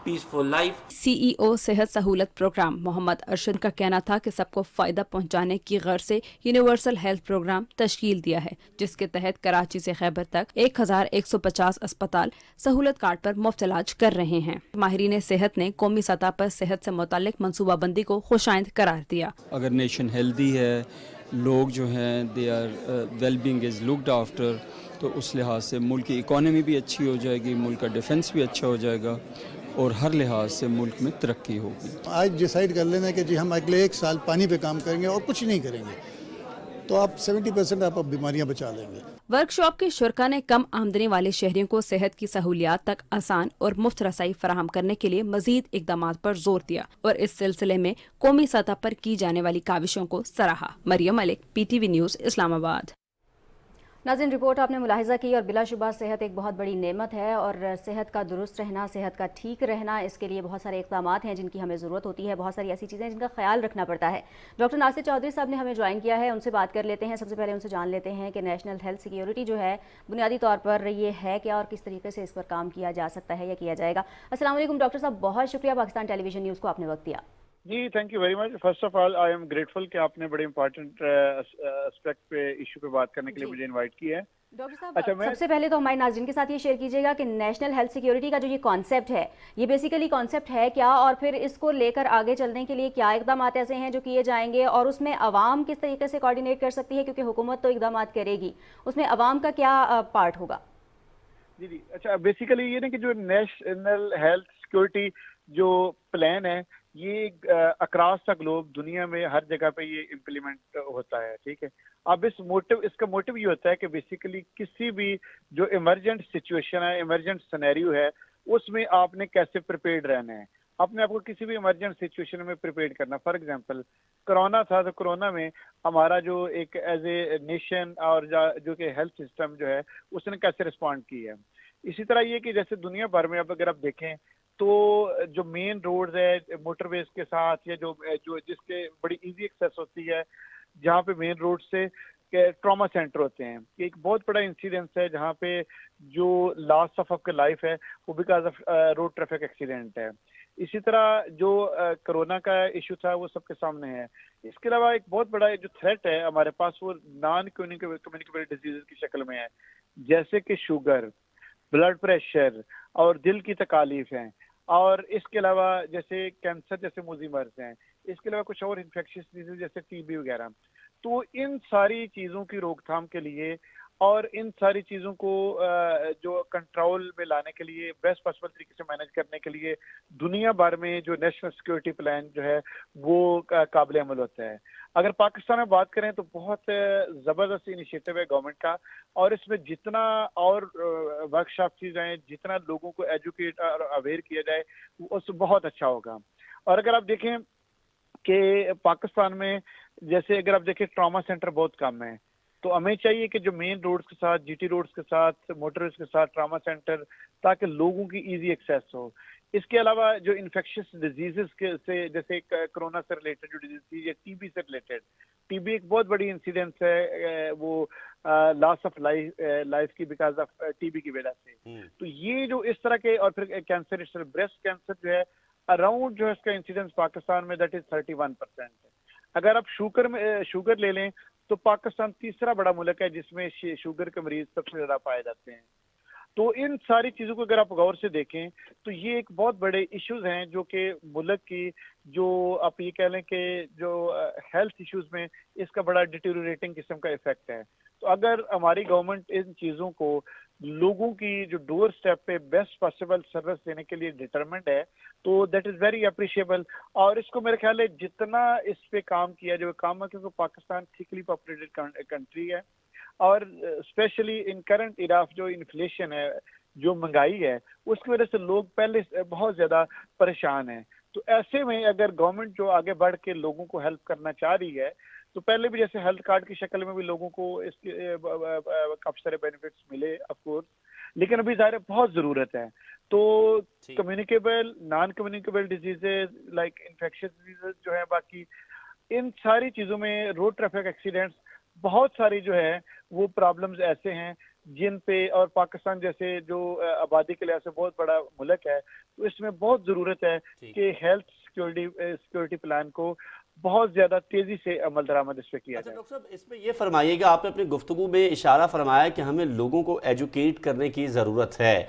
peaceful life. CEO सेहत सहूलत प्रोग्राम मोहम्मद अरशद का कहना था कि सबको फायदा पहुंचाने की गर्ज से यूनिवर्सल हेल्थ प्रोग्राम तश्कील दिया है, जिसके तहत कराची से खैबर तक 1150 अस्पताल सहूलत कार्ड पर मुफ्त इलाज कर रहे हैं। माहिरीन सेहत ने कौमी सतह पर सेहत से मुतालिक मनसूबाबंदी को खुशाइंद करार दिया। अगर नेशन हेल्दी है, लोग जो हैं they are wellbeing is looked after, तो उस लिहाज से मुल्क की इकॉनमी भी अच्छी हो जाएगी, मुल्क का डिफेंस भी अच्छा हो जाएगा और हर लिहाज से मुल्क में तरक्की होगी। आज डिसाइड कर लेना कि जी हम अगले 1 साल पानी पे काम करेंगे और कुछ नहीं करेंगे, तो आप 70% आप बीमारियां बचा लेंगे। वर्कशॉप के शुरा ने कम आमदनी वाले शहरियों को सेहत की सहूलियात तक आसान और मुफ्त रसाई फराहम करने के लिए मजीद इकदाम पर जोर दिया और इस सिलसिले में कौमी सतह पर की जाने वाली काविशों को सराहा। Maryam Malik, PTV news, Islamabad. नाज़रीन, रिपोर्ट आपने मुलाहिजा की और बिलाशुबा सेहत एक बहुत बड़ी नेमत है और सेहत का दुरुस्त रहना, सेहत का ठीक रहना, इसके लिए बहुत सारे इक़दाम हैं जिनकी हमें ज़रूरत होती है। बहुत सारी ऐसी चीज़ें जिनका ख्याल रखना पड़ता है। डॉक्टर नासिर चौधरी साहब ने हमें ज्वाइन किया है, उनसे बात कर लेते हैं। सबसे पहले उनसे जान लेते हैं कि नेशनल हेल्थ सिक्योरिटी जो है बुनियादी तौर पर ये है क्या और किस तरीके से इस पर काम किया जा सकता है या किया जाएगा। अस्सलाम वालेकुम डॉक्टर साहब, बहुत शुक्रिया पाकिस्तान टेलीविजन न्यूज़ को आपने वक्त दिया। जी, thank you very much. First of all I am grateful कि आपने बड़े इंपॉर्टेंट एस्पेक्ट पे इशू पे बात करने के लिए मुझे इनवाइट किया है। डॉक्टर साहब, सबसे पहले तो हमारे नाज़रीन के साथ ये शेयर कीजिएगा कि नेशनल हेल्थ सिक्योरिटी का जो ये कॉन्सेप्ट है, ये बेसिकली कॉन्सेप्ट है क्या और फिर इसको लेकर आगे चलने के लिए क्या इकदाम ऐसे हैं जो किए जाएंगे और उसमें अवाम किस तरीके से कोऑर्डिनेट कर सकती है, क्योंकि हुकूमत तो इकदाम करेगी, उसमें अवाम का क्या पार्ट होगा? जी, अच्छा, बेसिकली ये ना कि जो नेशनल हेल्थ सिक्योरिटी जो प्लान है ये अक्रॉस द ग्लोब दुनिया में हर जगह पे ये इम्प्लीमेंट होता है, ठीक है। अब इसका मोटिव ये होता है कि बेसिकली किसी भी जो इमरजेंट सिचुएशन है, इमरजेंट सिनेरियो है, उसमें आपने कैसे प्रिपेयर्ड रहना है, अपने आप को किसी भी इमरजेंट सिचुएशन में प्रिपेयर करना। फॉर एग्जांपल कोरोना था, तो कोरोना में हमारा जो एक एज ए नेशन और जो कि हेल्थ सिस्टम जो है उसने कैसे रिस्पॉन्ड की है। इसी तरह ये कि जैसे दुनिया भर में अब अगर आप देखें तो जो मेन रोड्स है मोटरवेज के साथ या जो जिसके बड़ी इजी एक्सेस होती है, जहाँ पे मेन रोड से ट्रॉमा सेंटर होते हैं, एक बहुत बड़ा इंसिडेंस है जहाँ पे जो लॉस ऑफ आपका लाइफ है वो because of road traffic accident है। इसी तरह जो कोरोना का इशू था वो सबके सामने है। इसके अलावा एक बहुत बड़ा जो थ्रेट है हमारे पास वो नॉन कम्युनिकेबल डिजीज की शक्ल में है, जैसे कि शुगर, ब्लड प्रेशर और दिल की तकालीफ हैं, और इसके अलावा जैसे कैंसर जैसे मुजीमर्स हैं, इसके अलावा कुछ और इन्फेक्शियस डिजीज जैसे TB वगैरह। तो इन सारी चीज़ों की रोकथाम के लिए और इन सारी चीज़ों को जो कंट्रोल में लाने के लिए, बेस्ट पॉसिबल तरीके से मैनेज करने के लिए दुनिया भर में जो नेशनल सिक्योरिटी प्लान जो है वो काबिल अमल होता है। अगर पाकिस्तान में बात करें तो बहुत ज़बरदस्त इनिशिएटिव है गवर्नमेंट का, और इसमें जितना और वर्कशॉप की जाए, जितना लोगों को एजुकेट और अवेयर किया जाए उससे बहुत अच्छा होगा। और अगर आप देखें कि पाकिस्तान में जैसे अगर आप देखें ट्रॉमा सेंटर बहुत कम है, तो हमें चाहिए कि जो मेन रोड्स के साथ, GT रोड्स के साथ, मोटरवेज के साथ ट्रॉमा सेंटर, ताकि लोगों की इजी एक्सेस हो। इसके अलावा जो इन्फेक्शियस डिजीजेस के से जैसे कोरोना से रिलेटेड जो डिजीज थी या TB से रिलेटेड, TB एक बहुत बड़ी इंसिडेंस है, वो लॉस ऑफ लाइफ की बिकॉज ऑफ TB की वजह से। तो ये जो इस तरह के, और फिर कैंसर, ब्रेस्ट कैंसर जो है अराउंड जो है इसका इंसिडेंस पाकिस्तान में दैट इज 31% है। अगर आप शुगर ले लें तो पाकिस्तान तीसरा बड़ा मुल्क है जिसमें शुगर के मरीज सबसे ज्यादा पाए जाते हैं। तो इन सारी चीज़ों को अगर आप गौर से देखें तो ये एक बहुत बड़े इश्यूज हैं जो कि मुल्क की जो आप ये कह लें कि जो हेल्थ इश्यूज में इसका बड़ा डिटेरियोरेटिंग किस्म का इफेक्ट है। तो अगर हमारी गवर्नमेंट इन चीज़ों को लोगों की जो डोर स्टेप पे बेस्ट पॉसिबल सर्विस देने के लिए डिटरमिन्ड है तो दैट इज़ वेरी अप्रिशिएबल। और इसको मेरे ख्याल है जितना इस पे काम किया जो काम है, क्योंकि पाकिस्तान थिकली पॉपुलेटेड कंट्री है और स्पेशली इन करंट इरा जो इन्फ्लेशन है, जो महंगाई है, उसकी वजह से लोग पहले बहुत ज़्यादा परेशान हैं। तो ऐसे में अगर गवर्नमेंट जो आगे बढ़ के लोगों को हेल्प करना चाह रही है तो पहले भी जैसे हेल्थ कार्ड की शक्ल में भी लोगों को इसके काफ़ी सारे बेनिफिट्स मिले ऑफ कोर्स, लेकिन अभी ज़ाहिर बहुत ज़रूरत है। तो communicable, non communicable diseases like infectious diseases जो है, बाकी इन सारी चीज़ों में रोड ट्रैफिक एक्सीडेंट्स بہت ساری جو ہے وہ پرابلمز ایسے ہیں جن پہ، اور پاکستان جیسے جو آبادی کے لحاظ سے بہت بڑا ملک ہے، تو اس میں بہت ضرورت ہے کہ ہیلتھ سیکورٹی پلان کو بہت زیادہ تیزی سے عمل درآمد اس پہ کیا جائے۔ ڈاکٹر صاحب اس میں یہ فرمائیے گا، آپ نے اپنی گفتگو میں اشارہ فرمایا کہ ہمیں لوگوں کو ایجوکیٹ کرنے کی ضرورت ہے،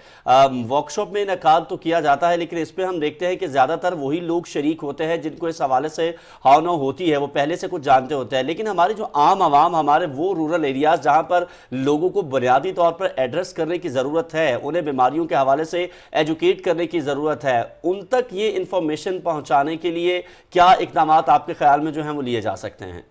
ورکشاپ میں انعقاد تو کیا جاتا ہے لیکن اس پہ ہم دیکھتے ہیں کہ زیادہ تر وہی لوگ شریک ہوتے ہیں جن کو اس حوالے سے ہاؤ ہوتی ہے، وہ پہلے سے کچھ جانتے ہوتے ہیں، لیکن ہماری جو عام عوام، ہمارے وہ رورل ایریاز جہاں پر لوگوں کو بنیادی طور پر ایڈریس کرنے کی ضرورت ہے، انہیں بیماریوں کے حوالے سے ایجوکیٹ کرنے کی ضرورت ہے، ان تک یہ انفارمیشن پہنچانے کے لیے کیا اقدامات آپ کے خیال میں جو ہیں وہ لیے جا سکتے ہیں؟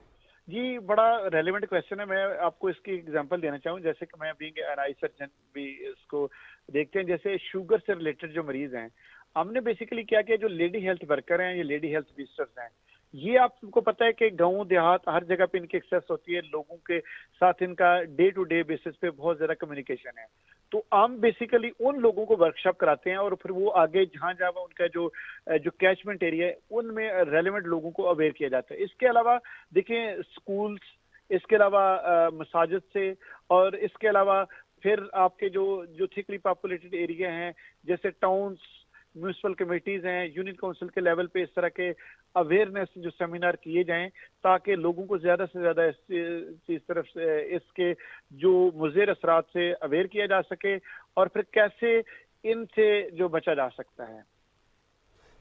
جی بڑا ریلیونٹ کویسچن ہے، میں آپ کو اس کی اگزامپل دینا چاہوں، جیسے کہ میں بینگ این آئی سرجن بھی اس کو دیکھتے ہیں، جیسے شوگر سے ریلیٹڈ جو مریض ہیں، ہم نے بیسیکلی کیا کہ جو لیڈی ہیلتھ ورکر ہیں، یہ لیڈی ہیلتھ وزٹرز ہیں، یہ آپ کو پتہ ہے کہ گاؤں دیہات ہر جگہ پہ ان کی ایکسیس ہوتی ہے، لوگوں کے ساتھ ان کا ڈے ٹو ڈے بیسس پہ بہت زیادہ کمیونیکیشن ہے، تو ہم بیسیکلی ان لوگوں کو ورکشاپ کراتے ہیں اور پھر وہ آگے جہاں جہاں ان کا جو کیچمنٹ ایریا ہے ان میں ریلیونٹ لوگوں کو اویئر کیا جاتا ہے۔ اس کے علاوہ دیکھیں اسکولس، اس کے علاوہ مساجد سے، اور اس کے علاوہ پھر آپ کے جو تھکلی پاپولیٹڈ ایریا ہیں جیسے ٹاؤنس، میونسپل کمیٹیز ہیں، یونین کونسل کے لیول پہ اس طرح کے اویئرنیس جو سیمینار کیے جائیں تاکہ لوگوں کو زیادہ سے زیادہ اس طرف سے اس کے جو مضر اثرات سے اویئر کیا جا سکے اور پھر کیسے ان سے جو بچا جا سکتا ہے۔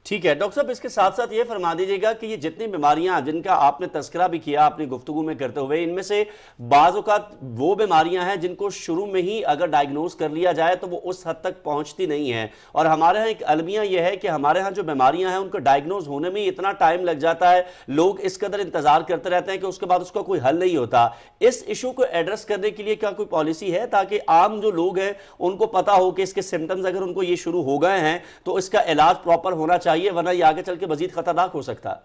ٹھیک ہے ڈاکٹر صاحب، اس کے ساتھ ساتھ یہ فرما دیجیے گا کہ یہ جتنی بیماریاں جن کا آپ نے تذکرہ بھی کیا اپنی گفتگو میں کرتے ہوئے، ان میں سے بعض اوقات وہ بیماریاں ہیں جن کو شروع میں ہی اگر ڈائیگنوز کر لیا جائے تو وہ اس حد تک پہنچتی نہیں ہیں، اور ہمارے ہاں ایک المیہ یہ ہے کہ ہمارے ہاں جو بیماریاں ہیں ان کو ڈائیگنوز ہونے میں اتنا ٹائم لگ جاتا ہے، لوگ اس قدر انتظار کرتے رہتے ہیں کہ اس کے بعد اس کا کوئی حل نہیں ہوتا۔ اس ایشو کو ایڈریس کرنے کے لیے کیا کوئی پالیسی ہے تاکہ عام جو لوگ ہیں ان کو پتا ہو کہ اس کے سمٹمز اگر ان کو یہ شروع ہو گئے ہیں تو اس کا علاج پراپر ہونا چاہیے، ورنہ یہ آگے چل کے مزید خطرناک ہو سکتا ہے؟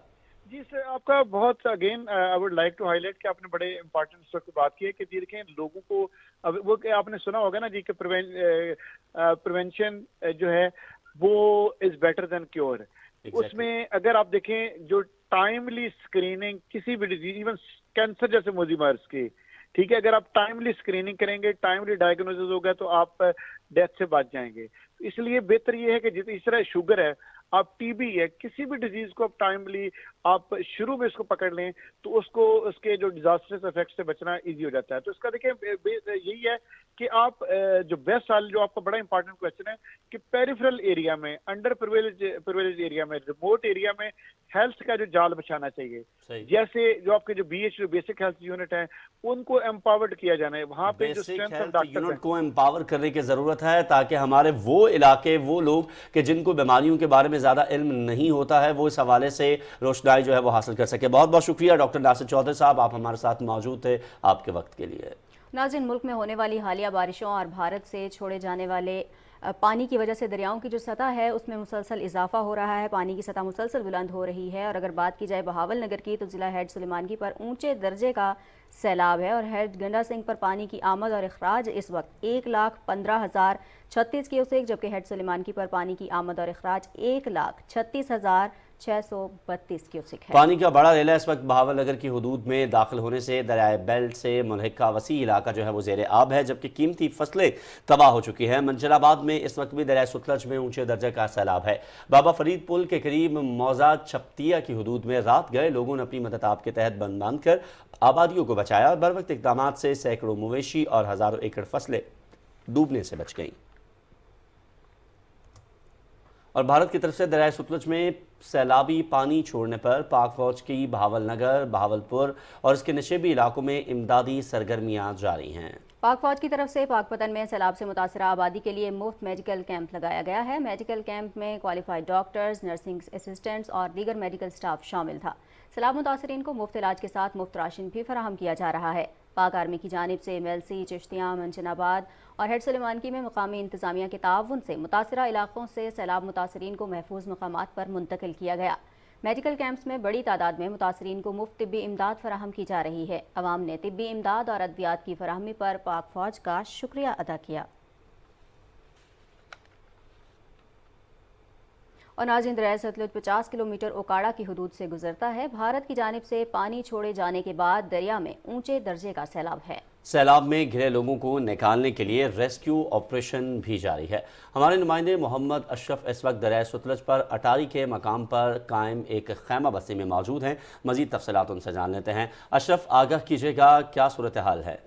جی سر، آپ کا بہت again I would like to ہائی لائٹ کہ آپ نے بڑے امپورٹنٹ اس وقت بات کی ہے کہ دیکھیں لوگوں کو وہ کہ آپ نے سنا ہوگا نا جی کہ پریونشن جو ہے وہ از بیٹر دین کیور۔ اس میں اگر آپ دیکھیں جو ٹائملی اسکریننگ کسی بھی ڈیزیز، ایون کینسر جیسے موذی مرض کی، ٹھیک ہے، اگر آپ ٹائملی اسکریننگ کریں گے، ٹائملی ڈائیگنوسس ہوگا تو آپ ڈیتھ سے بچ جائیں گے۔ اس لیے بہتر یہ ہے کہ جس طرح شوگر ہے، آپ ٹی بی ہے، کسی بھی ڈیزیز کو آپ ٹائملی آپ شروع میں اس کو پکڑ لیں تو اس کے جو ڈیزاسٹرس افیکٹ سے بچنا ایزی ہو جاتا ہے۔ تو اس کا دیکھیں یہی ہے کہ آپ جو بیسٹ حال، جو آپ کا بڑا امپورٹنٹ کویسچن ہے کہ پیریفرل ایریا میں، انڈر پرویلیج ایریا میں، ریموٹ ایریا میں ہیلتھ کا جو جال بچانا چاہیے، جیسے جو آپ کے جو بی ایچ جو بیسک ہیلتھ یونٹ ہیں ان کو امپاورڈ کیا جانا ہے، وہاں پہ جو اسٹرینتھ آف ڈاکٹر یونٹ کو امپاور کرنے کی ضرورت ہے تاکہ ہمارے وہ علاقے، وہ لوگ کہ جن کو بیماریوں کے بارے میں زیادہ علم نہیں ہوتا ہے وہ اس حوالے سے روشنائی جو ہے وہ حاصل کر سکے۔ بہت بہت شکریہ ڈاکٹر ناصر چودھری صاحب، آپ ہمارے ساتھ موجود تھے، آپ کے وقت کے لیے۔ ناظرین، ملک میں ہونے والی حالیہ بارشوں اور بھارت سے چھوڑے جانے والے پانی کی وجہ سے دریاؤں کی جو سطح ہے اس میں مسلسل اضافہ ہو رہا ہے، پانی کی سطح مسلسل بلند ہو رہی ہے، اور اگر بات کی جائے بہاول نگر کی تو ضلع ہیڈ سلیمانگی پر اونچے درجے کا سیلاب ہے، اور ہیڈ گنڈا سنگھ پر پانی کی آمد اور اخراج اس وقت 1,15,036 کیوسیک، جبکہ ہیڈ سلیمانگی پر پانی کی آمد اور اخراج 1,36,632 کیوسیک ہے۔ پانی کا بڑا ریلا اس وقت بہاول نگر کی حدود میں داخل ہونے سے دریائے بیلٹ سے ملحقہ وسیع علاقہ جو ہے وہ زیر آب ہے، جبکہ قیمتی فصلیں تباہ ہو چکی ہیں۔ منجر آباد میں اس وقت بھی دریائے ستلج میں اونچے درجے کا سیلاب ہے۔ بابا فرید پل کے قریب موزہ چھپتیہ کی حدود میں رات گئے لوگوں نے اپنی مدد آپ کے تحت بند باندھ کر آبادیوں کو بچایا، اور بر وقت اقدامات سے سینکڑوں مویشی اور ہزاروں ایکڑ فصلیں ڈوبنے سے بچ گئیں۔ اور بھارت کی طرف سے دریائے ستلج میں سیلابی پانی چھوڑنے پر پاک فوج کی بہاول نگر، بہاولپور اور اس کے نشیبی علاقوں میں امدادی سرگرمیاں جاری ہیں۔ پاک فوج کی طرف سے پاک پتن میں سیلاب سے متاثرہ آبادی کے لیے مفت میڈیکل کیمپ لگایا گیا ہے۔ میڈیکل کیمپ میں کوالیفائڈ ڈاکٹرز، نرسنگ اسسٹنٹس اور دیگر میڈیکل سٹاف شامل تھا۔ سیلاب متاثرین کو مفت علاج کے ساتھ مفت راشن بھی فراہم کیا جا رہا ہے۔ پاک آرمی کی جانب سے MLC چشتیاں، منجن آباد اور ہیڈ سلیمانگی میں مقامی انتظامیہ کے تعاون سے متاثرہ علاقوں سے سیلاب متاثرین کو محفوظ مقامات پر منتقل کیا گیا۔ میڈیکل کیمپس میں بڑی تعداد میں متاثرین کو مفت طبی امداد فراہم کی جا رہی ہے۔ عوام نے طبی امداد اور ادویات کی فراہمی پر پاک فوج کا شکریہ ادا کیا۔ और नाज़रीन, दरिया सतलुज 50 किलोमीटर ओकाड़ा की हदूद से गुजरता है। भारत की जानिब से पानी छोड़े जाने के बाद दरिया में ऊंचे दर्जे का सैलाब है। सैलाब में घिरे लोगों को निकालने के लिए रेस्क्यू ऑपरेशन भी जारी है। हमारे नुमाइंदे मोहम्मद अशरफ इस वक्त दरिया सतलुज पर अटारी के मकाम पर कायम एक खैमा बस्ती में मौजूद हैं। मजीद तफसीलात उनसे जान लेते हैं। अशरफ, आगाह कीजिएगा, क्या सूरत हाल है?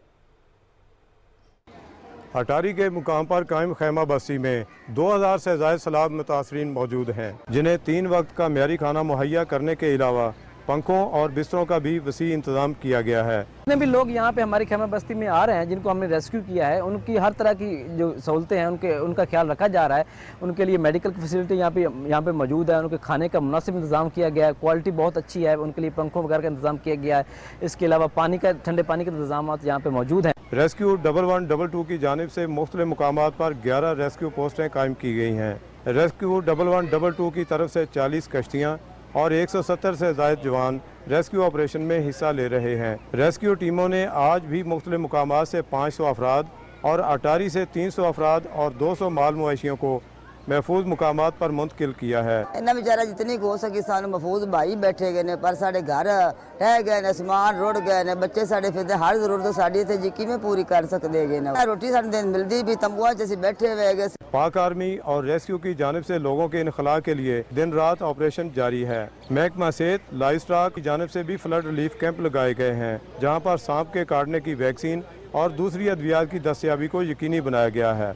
अटारी के मुकाम पर कायम खैमा बस्ती में 2000 से ज़ायद सैलाब मुतासरीन मौजूद हैं, जिन्हें 3 वक्त का म्यारी खाना मुहैया करने के अलावा पंखों और बिस्तरों का भी वसी इंतजाम किया गया है। जितने भी लोग यहाँ पे हमारी खैमा बस्ती में आ रहे हैं, जिनको हमने रेस्क्यू किया है, उनकी हर तरह की जो सहूलतें हैं उनका ख्याल रखा जा रहा है। उनके लिए मेडिकल फैसिलिटी यहाँ पे मौजूद है, उनके खाने का मुनासिब इंतजाम किया गया है, क्वालिटी बहुत अच्छी है, उनके लिए पंखों वगैरह का इंतजाम किया गया है। इसके अलावा ठंडे पानी के इंतजाम यहाँ पे मौजूद हैं। रेस्क्यू 1112 की जानिब से मुख्तलिफ मुकामात पर 11 रेस्क्यू पोस्टें कायम की गई हैं। रेस्क्यू 1112 की तरफ से 40 कश्तियाँ और 170 से ज़ायद जवान रेस्क्यू ऑपरेशन में हिस्सा ले रहे हैं। रेस्क्यू टीमों ने आज भी मुख्तलिफ मुकामात से 500 अफराद और अटारी से 300 अफराद और 200 माल मवेशियों को महफूज मुकामात पर मुंतकिल किया है। इन्हें बेचारा जितनी हो सकी सानू महफूज भाई बैठे गए ने, पर साढ़े घर रह गए ने, समान रुड़ गए ने, बच्चे साढ़े फिरते, हर जरूरत साड़ी इत्थे जी में पूरी कर सकते गए ने। रोटी सानू दिन मिलती भी तंबुआ च असीं बैठे हुए गए। पाक आर्मी और रेस्क्यू की जानिब से लोगों के इनखला के लिए दिन रात ऑपरेशन जारी है। महकमा सेहत, लाइव स्टॉक की जानिब से भी फ्लड रिलीफ कैंप लगाए गए हैं, जहाँ पर सांप के काटने की वैक्सीन और दूसरी अद्वियात की दस्तयाबी को यकीनी बनाया गया है।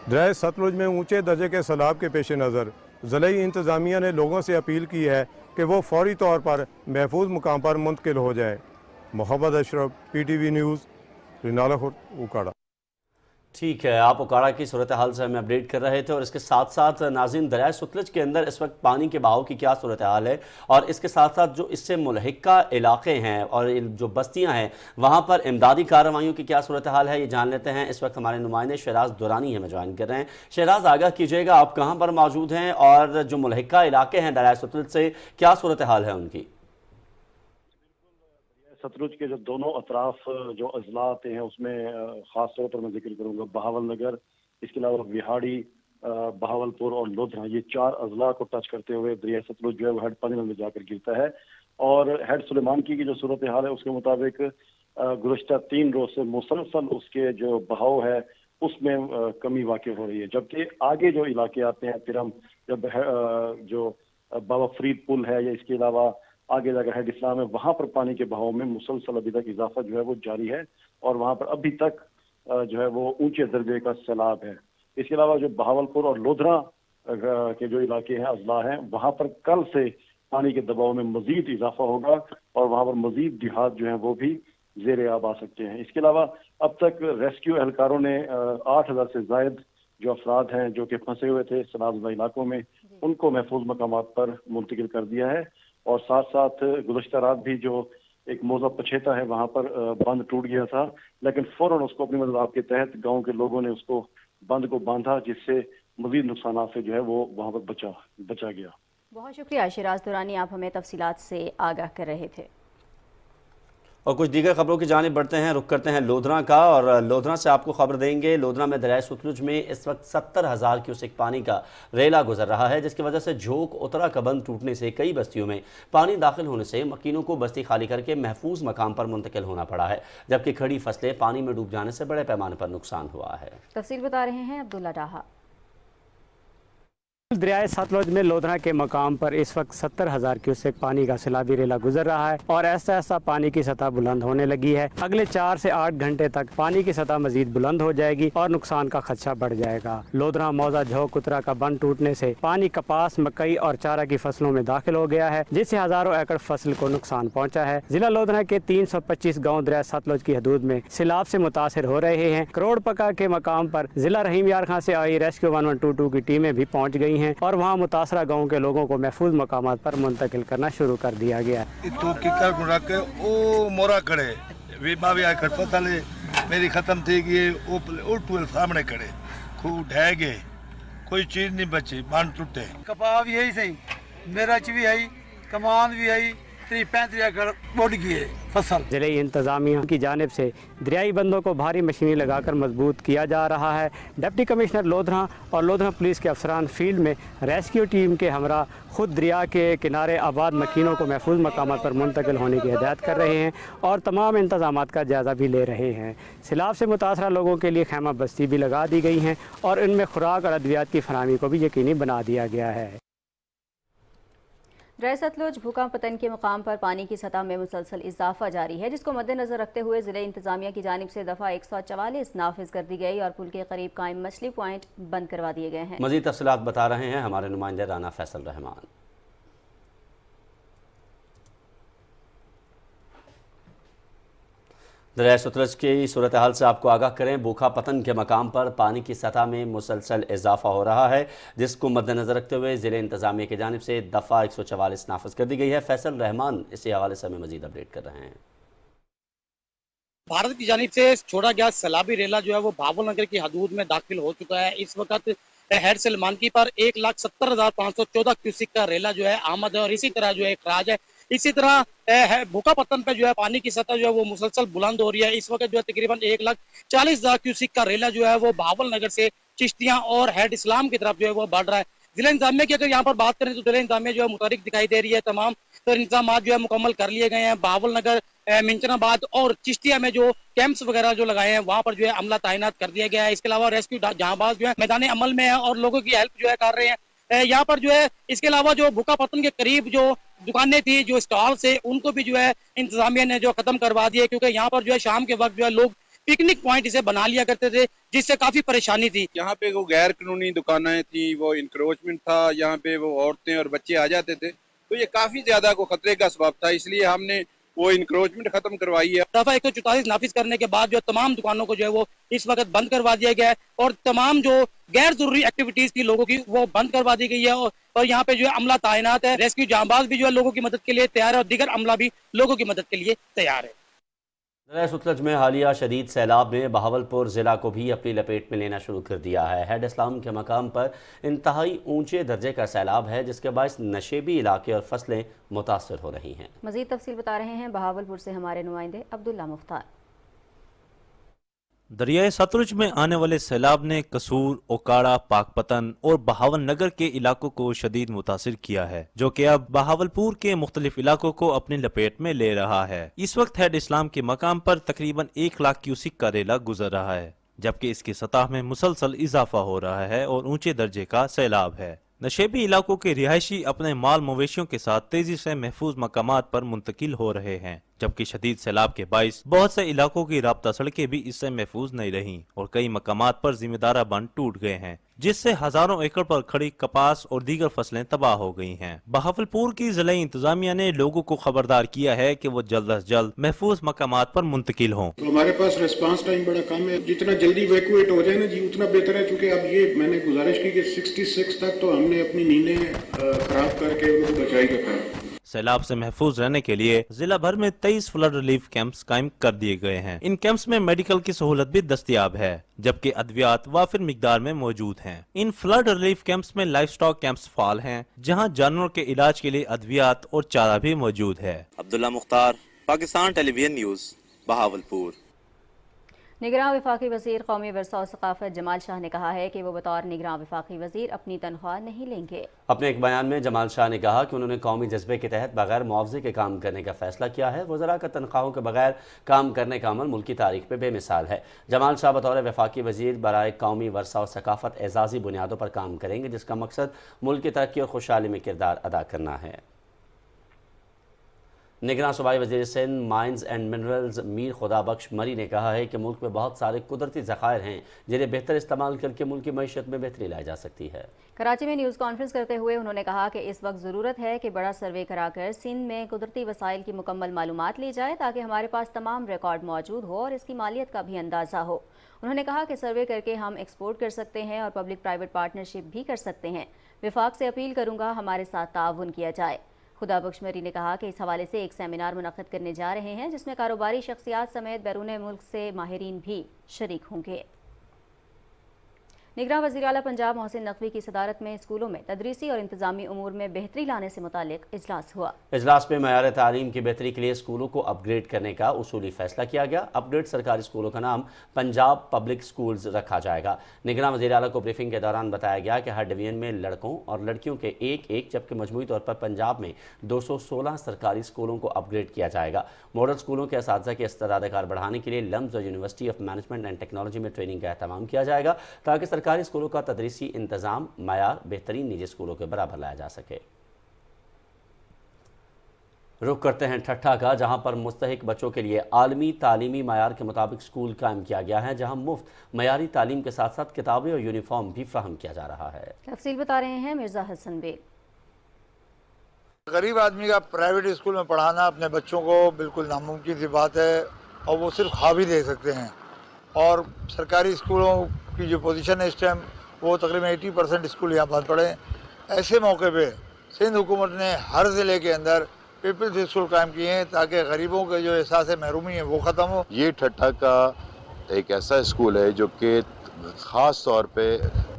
दरिया सतलुज में ऊंचे दर्जे के सैलाब के पेश नज़र ज़िले इंतज़ामिया ने लोगों से अपील की है कि वो फौरी तौर पर महफूज मुकाम पर मुंतकिल हो जाए। Mohammad Ashraf, PTV news, Renala Khurd, Okara. ठीक है, आप ओकाड़ा की सूरत हाल से हमें अपडेट कर रहे थे और इसके साथ साथ नाज़रीन, दरिया सतलुज के अंदर इस वक्त पानी के बहाव की क्या सूरत हाल है और इसके साथ साथ जो इससे मुल्हिका इलाके हैं और जो बस्तियां हैं वहां पर इमदादी कार्रवाइयों की क्या सूरत हाल है, ये जान लेते हैं। इस वक्त हमारे नुमाइंदे शहराज दुरानी हमें ज्वाइन कर रहे हैं। शहराज, आगाह कीजिएगा, आप कहाँ पर मौजूद हैं और जो मुल्हिका इलाके हैं दरिया सतलुज से, क्या सूरत हाल है उनकी? सतलुज के जो दोनों अतराफ जो अजला आते हैं उसमें ख़ास तौर पर मैं जिक्र करूँगा बहावल नगर, इसके अलावा विहाड़ी, बहावलपुर और लोधरा, ये 4 अजला को टच करते हुए दरिया सतलुज जो है वो हेड पानी में जाकर गिरता है। और हेड सुलेमान की जो सूरत हाल है उसके मुताबिक गुज़श्ता 3 रोज़ से मुसलसल उसके जो बहाव है उसमें कमी वाक़ई हो रही है। जबकि आगे जो इलाके आते हैं तिरम, जब जो बाबा फरीद पुल है या इसके अलावा आगे जाकर हेड इस्लाम है, वहाँ पर पानी के बहाव में मुसलसल अभी तक इजाफा जो है वो जारी है और वहाँ पर अभी तक जो है वो ऊंचे दर्जे का सैलाब है। इसके अलावा जो बहावलपुर और लोधरा के जो इलाके हैं, अजला हैं, वहाँ पर कल से पानी के दबाव में मजीद इजाफा होगा और वहाँ पर मजीद देहात जो हैं वो भी ज़ेर आब आ सकते हैं। इसके अलावा अब तक रेस्क्यू एहलकारों ने 8000 से ज़ायद जो अफराद हैं जो कि फंसे हुए थे सैलाब इलाकों में, उनको महफूज मकामात पर मुंतकिल कर दिया है। और साथ साथ गुज़श्ता रात भी जो एक मौजा पछेता है वहाँ पर बंद टूट गया था, लेकिन फ़ौरन उसको अपनी मदद के तहत गांव के लोगों ने उसको बंद को बांधा, जिससे मज़ीद नुकसान से जो है वो वहाँ पर बचा गया। बहुत शुक्रिया शहराज दुरानी, आप हमें तफसीलात से आगाह कर रहे थे। और कुछ दीगर खबरों की जानिब बढ़ते हैं, रुख करते हैं लोधरा का और लोधरा से आपको खबर देंगे। लोधरा में दरिया सतलुज में इस वक्त 70,000 क्यूसेक पानी का रेला गुजर रहा है, जिसकी वजह से झोंक उतरा का बंद टूटने से कई बस्तियों में पानी दाखिल होने से मकीनों को बस्ती खाली करके महफूज मकाम पर मुंतकिल होना पड़ा है, जबकि खड़ी फसलें पानी में डूब जाने से बड़े पैमाने पर नुकसान हुआ है। तफसील बता रहे हैं अब्दुल्ला डाहा। दरिया सतलुज में लोधरा के मकाम पर इस वक्त 70,000 क्यूसेक पानी का सैलाबी रेला गुजर रहा है और ऐसा ऐसा पानी की सतह बुलंद होने लगी है। अगले 4 से 8 घंटे तक पानी की सतह मजीद बुलंद हो जाएगी और नुकसान का खदशा बढ़ जाएगा। लोधरा मौजा झोंक उतरा का बंद टूटने से पानी कपास, मकई और चारा की फसलों में दाखिल हो गया है, जिससे हजारों एकड़ फसल को नुकसान पहुँचा है। जिला लोधरा के 325 गाँव दरिया सतलुज की हदूद में सैलाब से मुतासिर हो रहे हैं। करोड़ पका के मकाम पर जिला रहीम यार खां से आई रेस्क्यू 1122 की टीमें भी पहुँच गई हैं और वहाँ मुतासरा गाँव के लोगों को महफूज मकामात पर मुंतकिल करना शुरू कर दिया गया। मोरा खड़े मेरी खत्म थी कि सामने खड़े खूब ढह गए, कोई चीज नहीं बची, बांध टूटे। कपाह भी है सही, मिर्च भी है, कमान भी है, 30-35 एकड़ बोड की है फसल। ज़िले इंतज़ामिया की जानिब से दरियाई बंदों को भारी मशीनें लगाकर मजबूत किया जा रहा है। डिप्टी कमिश्नर लोधरा और लोधरा पुलिस के अफसरान फील्ड में रेस्क्यू टीम के हमरा खुद दरिया के किनारे आबाद मकीनों को महफूज मकामात पर मुंतकिल होने की हिदायत कर रहे हैं और तमाम इंतजामात का जायज़ा भी ले रहे हैं। सैलाब से मुतासरा लोगों के लिए खैमा बस्ती भी लगा दी गई हैं और इनमें खुराक और अद्वियात की फराहमी को भी यकीनी बना दिया गया है। दरिया सतलुज भूकंप पतन के मुकाम पर पानी की सतह में मुसलसल इजाफा जारी है, जिसको मद्देनजर रखते हुए ज़िले इंतजामिया की जानिब से दफ़ा 144 नाफिज कर दी गई और पुल के करीब कायम मछली पॉइंट बंद करवा दिए गए हैं। मज़ीद तफसीलात बता रहे हैं हमारे नुमाइंदे राना फैसल रहमान। दरिया सतलुज की सूरत हाल से आपको आगाह करें। भूखा पतन के मकाम पर पानी की सतह में मुसलसल इजाफा हो रहा है, जिसको मद्देनजर रखते हुए ज़िले इंतजामिया की जानिब से दफ़ा 144 नाफिज कर दी गई है। फैसल रहमान इसी हवाले से हमें मज़ीद अपडेट कर रहे हैं। भारत की जानिब से छोड़ा गया सैलाबी रेला जो है वो भावल नगर की हदूद में दाखिल हो चुका है। इस वक्त हेड सलमानकी पर 1,70,514 क्यूसिक का रेला जो है आमद है और इसी तरह जो है खराज है। इसी तरह भूखा पत्तन पे जो है पानी की सतह जो है वो मुसलसल बुलंद हो रही है। इस वक्त जो है तकरीबन 1,40,000 क्यूसिक का रेला जो है वो भावल नगर से चिश्तियां और हेड इस्लाम की तरफ जो है वो बढ़ रहा है। जिला इंतजामिया की अगर यहाँ पर बात करें तो जिला इंतजामिया जो है मुतहरिक दिखाई दे रही है। तमाम इंतजाम जो है मुकम्मल कर लिए गए हैं। भावल नगर, मिंचनाबाद और चिश्तिया में जो कैंप्स वगैरह जो लगाए हैं वहाँ पर जो है अमला तैनात कर दिया गया है। इसके अलावा रेस्क्यू जहांबाज जो है मैदान अमल में है और लोगों की हेल्प जो है कर रहे हैं यहाँ पर जो है। इसके अलावा जो भूखा पतन के करीब जो दुकानें थी, जो स्टॉल से, उनको भी जो है इंतजामिया ने जो खत्म करवा दिया, क्योंकि यहाँ पर जो है शाम के वक्त जो है लोग पिकनिक पॉइंट इसे बना लिया करते थे, जिससे काफी परेशानी थी। यहाँ पे वो गैर कानूनी दुकानें थी, वो इंक्रोचमेंट था, यहाँ पे वो औरतें और बच्चे आ जाते थे, तो ये काफी ज्यादा को खतरे का सबब था, इसलिए हमने वो इंक्रोचमेंट खत्म करवाई है। दफा 144 नाफिज करने के बाद जो तमाम दुकानों को जो है वो इस वक्त बंद करवा दिया गया है और तमाम जो गैर जरूरी एक्टिविटीज थी लोगों की वो बंद करवा दी गई है और यहाँ पे जो है अमला तैनात है। रेस्क्यू जांबाज भी जो है लोगों की मदद के लिए तैयार है और दीगर अमला भी लोगों की मदद के लिए तैयार है। दरिया सतलुज में हालिया शदीद सैलाब ने बहावलपुर ज़िला को भी अपनी लपेट में लेना शुरू कर दिया है। हेड इस्लाम के मकाम पर इंतहाई ऊंचे दर्जे का सैलाब है, जिसके बायस नशेबी इलाके और फसलें मुतासर हो रही हैं। मज़ीद तफसील बता रहे हैं बहावलपुर से हमारे नुमाइंदे अब्दुल्ला मुख्तार। दरियाए सतलुज में आने वाले सैलाब ने कसूर, ओकाड़ा, पाकपतन और बहावल नगर के इलाकों को शदीद मुतासिर किया है, जो कि अब बहावलपुर के मुख्तलिफ इलाकों को अपनी लपेट में ले रहा है। इस वक्त हेड इस्लाम के मकाम पर तकरीबन 1 लाख क्यूसिक का रेला गुजर रहा है, जबकि इसकी सतह में मुसलसल इजाफा हो रहा है और ऊंचे दर्जे का सैलाब है। नशेबी इलाकों के रिहायशी अपने माल मवेशियों के साथ तेजी से महफूज मकामात पर मुंतकिल हो रहे हैं, जबकि शदीद सैलाब के बाइस बहुत से इलाकों की राब्ता सड़कें भी इससे महफूज नहीं रहीं और कई मकामात पर जिम्मेदारा बंद टूट गए हैं, जिससे हजारों एकड़ पर खड़ी कपास और दीगर फसलें तबाह हो गई हैं। बहावलपुर की जिला इंतजामिया ने लोगों को खबरदार किया है कि वो जल्द अज जल्द महफूज मकामात पर मुंतकिल हों। तो हमारे पास रिस्पांस टाइम बड़ा कम है, जितना जल्दी इवैक्यूएट हो जाए ना जी उतना बेहतर है, क्योंकि अब ये मैंने गुजारिश की कि 66 तक तो हमने अपनी नींदें खराब करके उनको बचाई रखा है। सैलाब से महफूज रहने के लिए जिला भर में 23 फ्लड रिलीफ कैंप्स कायम कर दिए गए हैं। इन कैंप्स में मेडिकल की सहूलत भी दस्तयाब है, जबकि अद्वियात वाफिर मिकदार में मौजूद हैं। इन फ्लड रिलीफ कैंप्स में लाइफ स्टॉक कैंप्स फाल हैं, जहां जानवरों के इलाज के लिए अद्वियात और चारा भी मौजूद है। Abdullah Mukhtar, Pakistan television news, Bahawalpur. निगरान वफाकी वज़ीर कौमी विरसा और सकाफत जमाल शाह ने कहा है कि वो बतौर निगरान वफाकी वज़ीर अपनी तनख्वाह नहीं लेंगे। अपने एक बयान में जमाल शाह ने कहा कि उन्होंने कौमी जज्बे के तहत बगैर मुआवजे के काम करने का फैसला किया है। वज़रा का तनख्वाहों के बगैर काम करने का अमल मुल्क की तारीख में बेमिसाल है। जमाल शाह बतौर वफाकी वज़ीर बराए कौमी विरसा और सकाफत एजाज़ी बुनियादों पर काम करेंगे, जिसका मकसद मुल्क की तरक्की और खुशहाली में किरदार अदा करना है। निगरान सूबाई वज़ीर Sindh mines and minerals Mir Khudabakhsh Marri ने कहा है कि मुल्क में बहुत सारे कुदरती ज़खायर हैं, जिन्हें बेहतर इस्तेमाल करके मुल्क की मईशत में बेहतरी लाई जा सकती है। कराची में न्यूज़ कॉन्फ्रेंस करते हुए उन्होंने कहा कि इस वक्त ज़रूरत है कि बड़ा सर्वे कराकर सिंध में कुदरती वसाइल की मुकम्मल मालूमात ली जाए, ताकि हमारे पास तमाम रिकॉर्ड मौजूद हो और इसकी मालियत का भी अंदाज़ा हो। उन्होंने कहा कि सर्वे करके हम एक्सपोर्ट कर सकते हैं और पब्लिक प्राइवेट पार्टनरशिप भी कर सकते हैं। विफाक से अपील करूँगा हमारे साथ ताउन किया जाए। खुदाबख्श मरी ने कहा कि इस हवाले से एक सेमिनार मुनक़्क़िद करने जा रहे हैं, जिसमें कारोबारी शख्सियात समेत बैरून मुल्क से माहिरीन भी शरीक होंगे। निगरां वज़ीर आला पंजाब मोहसिन नकवी की सदारत में स्कूलों में तदरीसी और इंतजामी उमूर में बेहतरी लाने से मुतालिक इजलास हुआ। इजलास में मयार तालीम की बेहतरी के लिए स्कूलों को अपग्रेड करने का उसूली फैसला किया गया। अपग्रेड सरकारी स्कूलों का नाम पंजाब पब्लिक स्कूल्स रखा जाएगा। निगरां वज़ीर आला को ब्रीफिंग के दौरान बताया गया कि हर डिवीजन में लड़कों और लड़कियों के एक जबकि मजमूई तौर पर पंजाब में 216 सरकारी स्कूलों को अपग्रेड किया जाएगा। मॉडल स्कूलों के असातिज़ा की इस्तेदाद कार बढ़ाने के लिए लम्स और university of management and technology में ट्रेनिंग का एहतमाम किया जाएगा ताकि सरकारी स्कूलों का तदरीसी इंतजाम मयार बेहतरीन निजी स्कूलों के बराबर लाया जा सके। रुख करते हैं ठट्ठा का, जहां पर मुस्तहिक बच्चों के लिए आलमी तालीमी मयार के मुताबिक स्कूल कायम किया गया है, जहां मुफ्त मयारी तालीम के साथ साथ किताबें और यूनिफॉर्म भी फ्राहम किया जा रहा है। तफसील बता रहे हैं मिर्जा हसन बेग। गरीब आदमी का प्राइवेट स्कूल में पढ़ाना अपने बच्चों को बिल्कुल नामुमकिन सी बात है और वो सिर्फ खा भी दे सकते हैं। और सरकारी स्कूलों की जो पोजीशन है इस टाइम वो तकरीबन 80% स्कूल यहाँ बंद पड़े। ऐसे मौके पे सिंध हुकूमत ने हर ज़िले के अंदर पीपल्स स्कूल कायम किए हैं ताकि गरीबों के जो एहसास महरूमी है वो ख़त्म हो। ये ठट्ठा का एक ऐसा स्कूल है जो कि ख़ास तौर पे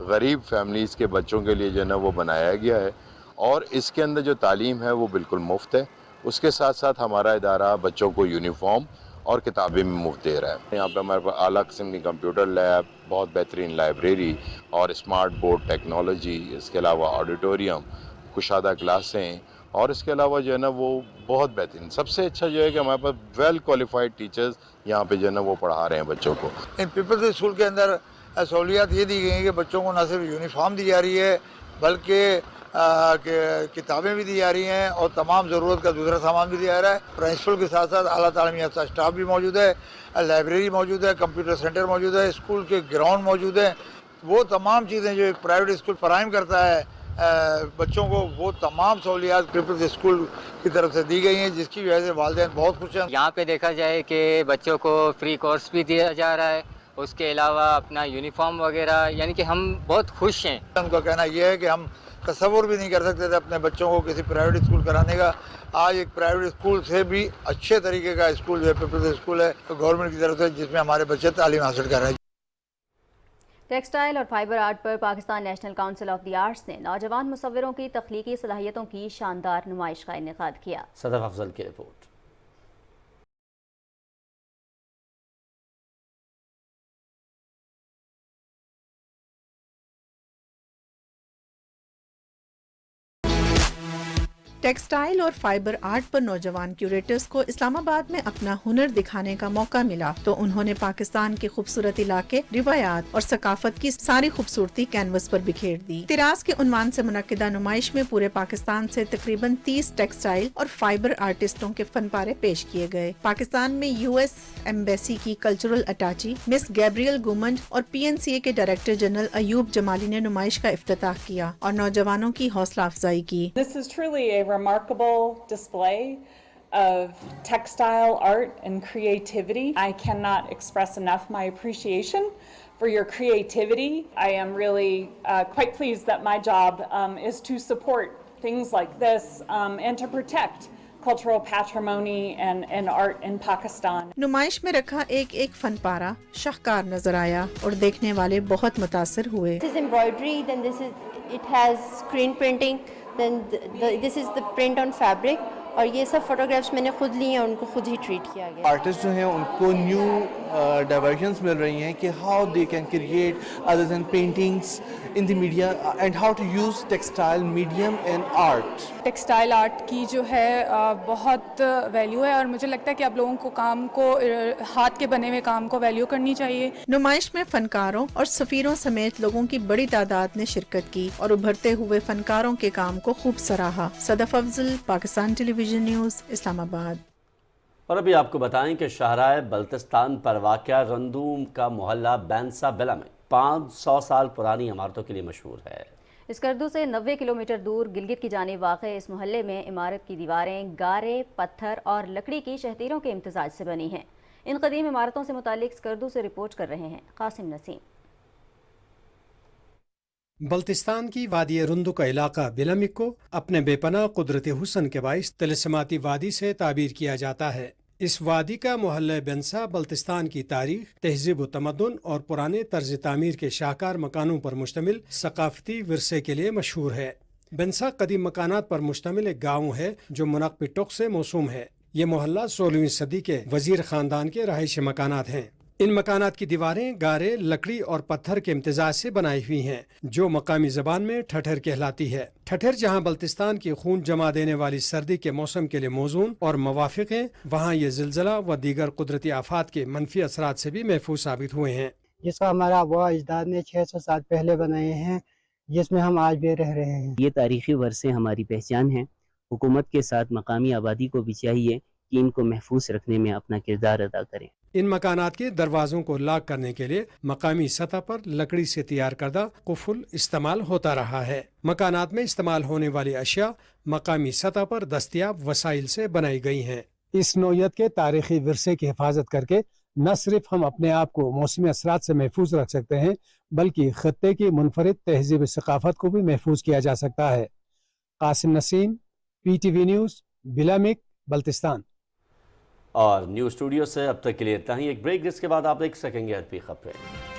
गरीब फैमिलीज़ के बच्चों के लिए जो है ना वो बनाया गया है और इसके अंदर जो तालीम है वो बिल्कुल मुफ्त है। उसके साथ साथ हमारा इदारा बच्चों को यूनिफॉर्म और किताबें भी मुफ्त दे रहा है। यहाँ पे हमारे पास आला किस्म की कंप्यूटर लैब, बहुत बेहतरीन लाइब्रेरी और स्मार्ट बोर्ड टेक्नोलॉजी, इसके अलावा ऑडिटोरियम, कुशादा क्लासें और इसके अलावा जो है ना वो बहुत बेहतरीन। सबसे अच्छा जो है कि हमारे पास वेल क्वालिफाइड टीचर्स यहाँ पे जो है ना वो पढ़ा रहे हैं बच्चों को। इन पीपल्स स्कूल के अंदर सहूलियात ये दी गई हैं कि बच्चों को न सिर्फ यूनिफॉर्म दी जा रही है बल्कि किताबें भी दी जा रही हैं और तमाम ज़रूरत का दूसरा सामान भी दिया जा रहा है। प्रिंसिपल के साथ साथ आला तालीमी याफ्ता स्टाफ भी मौजूद है, लाइब्रेरी मौजूद है, कंप्यूटर सेंटर मौजूद है, स्कूल के ग्राउंड मौजूद है। वो तमाम चीज़ें जो एक प्राइवेट स्कूल फराहम करता है बच्चों को, वो तमाम सहूलियात पीपल्स स्कूल की तरफ से दी गई हैं, जिसकी वजह से वालिदैन बहुत खुश हैं। यहाँ पे देखा जाए कि बच्चों को फ्री कोर्स भी दिया जा रहा है, उसके अलावा अपना यूनिफॉर्म वगैरह, यानी कि हम बहुत खुश हैं। उनका कहना यह है कि हम तसव्वुर भी नहीं कर सकते थे अपने बच्चों को किसी प्राइवेट स्कूल कराने का। आज एक प्राइवेट स्कूल से भी अच्छे तरीके का स्कूल जो है पीपल्स स्कूल है गवर्नमेंट की तरफ से, जिसमें हमारे बच्चे तालीम हासिल कर रहे हैं। टेक्सटाइल और फाइबर आर्ट पर Pakistan national council of the arts ने नौजवान मुसव्विरों की तख्लीकी सलाहियतों की शानदार नुमाइश का इनेकाद किया। सदर अफजल की रिपोर्ट। टेक्सटाइल और फाइबर आर्ट पर नौजवान क्यूरेटर्स को इस्लामाबाद में अपना हुनर दिखाने का मौका मिला तो उन्होंने पाकिस्तान के खूबसूरत इलाके, रिवायात और सकाफत की सारी खूबसूरती कैनवस पर बिखेर दी। तिरास के उन्वान से मुनक्किदा नुमाइश में पूरे पाकिस्तान से तकरीबन 30 टेक्सटाइल और फाइबर आर्टिस्टों के फनपारे पेश किए गए। पाकिस्तान में यूएस एम्बेसी की कल्चरल अटैची मिस गैब्रियल गुमंड और PNCA के डायरेक्टर जनरल अयूब जमाली ने नुमाइश का इफ्तिताह किया और नौजवानों की हौसला अफजाई की। This is truly a remarkable display of textile art and creativity. I cannot express enough my appreciation for your creativity. I am really quite pleased that my job is to support things like this and to protect cultural patrimony and art in Pakistan. नुमाइश में रखा एक fun पारा शाहकार नजर आया और देखने वाले बहुत मुतासिर हुए। This is embroidery, then it has screen printing, then this is the print on fabric. और ये सब फोटोग्राफ्स मैंने खुद ली हैं, उनको खुद ही ट्रीट किया गया। आर्टिस्ट जो हैं उनको न्यू डाइवर्जन्स मिल रही हैं कि how they can create other than paintings in the media and how to use textile medium in art. Textile art की जो है बहुत वैल्यू है और मुझे लगता है कि आप लोगों को काम को, हाथ के बने हुए काम को वैल्यू करनी चाहिए। नुमाइश में फनकारों और सफीरों समेत लोगों की बड़ी तादाद ने शिरकत की और उभरते हुए फनकारों के काम को खूब सराहा। Sadaf Afzal, Pakistan television news, Islamabad. और अभी आपको बताएं कि शाहराए बल्तिस्तान पर वाक़या रंदूम का मोहल्ला बैंसा बिला में 500 साल पुरानी इमारतों के लिए मशहूर है। स्कर्दू से 90 किलोमीटर दूर गिलगित की जानिब वाक़े इस मोहल्ले में इमारत की दीवारें गारे, पत्थर और लकड़ी की शहतीरों के इम्तिजाज से बनी हैं। इन कदीम इमारतों से मुतालिक स्कर्दू से रिपोर्ट कर रहे हैं कासिम नसीम। बल्तिस्तान की वादी रुंदू का इलाका बिलमिक को अपने बेपनाह कुदरती हुस्न के बाइस तिलस्माती वादी से ताबीर किया जाता है। اس وادی کا محلہ بنسا بلتستان کی تاریخ، تہذیب و تمدن اور پرانے طرز تعمیر کے شاہکار مکانوں پر مشتمل ثقافتی ورثے کے لیے مشہور ہے۔ بنسا قدیم مکانات پر مشتمل ایک گاؤں ہے جو منقب ٹوق سے موسوم ہے۔ یہ محلہ 16ویں صدی کے وزیر خاندان کے رہائشی مکانات ہیں۔ ان مکانات کی دیواریں گارے، لکڑی اور پتھر کے امتزاج سے بنائی ہوئی ہیں جو مقامی زبان میں ٹھٹھر کہلاتی ہے۔ ٹھٹھر جہاں بلتستان کی خون جما دینے والی سردی کے موسم کے لیے موزون اور موافق ہیں، وہاں یہ زلزلہ و دیگر قدرتی آفات کے منفی اثرات سے بھی محفوظ ثابت ہوئے ہیں۔ جس کا ہمارا وہ اجداد نے 600 سال پہلے بنائے ہیں، جس میں ہم آج بھی رہ رہے ہیں۔ یہ تاریخی ورثے ہماری پہچان ہیں۔ حکومت کے ساتھ مقامی آبادی کو بھی چاہیے کہ ان کو محفوظ رکھنے میں اپنا کردار ادا کریں۔ ان مکانات کے دروازوں کو لاک کرنے کے لیے مقامی سطح پر لکڑی سے تیار کردہ قفل استعمال ہوتا رہا ہے۔ مکانات میں استعمال ہونے والی اشیاء مقامی سطح پر دستیاب وسائل سے بنائی گئی ہیں۔ اس نوعیت کے تاریخی ورثے کی حفاظت کر کے نہ صرف ہم اپنے آپ کو موسمی اثرات سے محفوظ رکھ سکتے ہیں، بلکہ خطے کی منفرد تہذیب ثقافت کو بھی محفوظ کیا جا سکتا ہے۔ قاسم نسیم، PTV نیوز، بلامک، بلتستان۔ اور نیوز اسٹوڈیو سے اب تک کے لیے اتنا ہی۔ ایک بریک، جس کے بعد آپ دیکھ سکیں گے عربی خبریں۔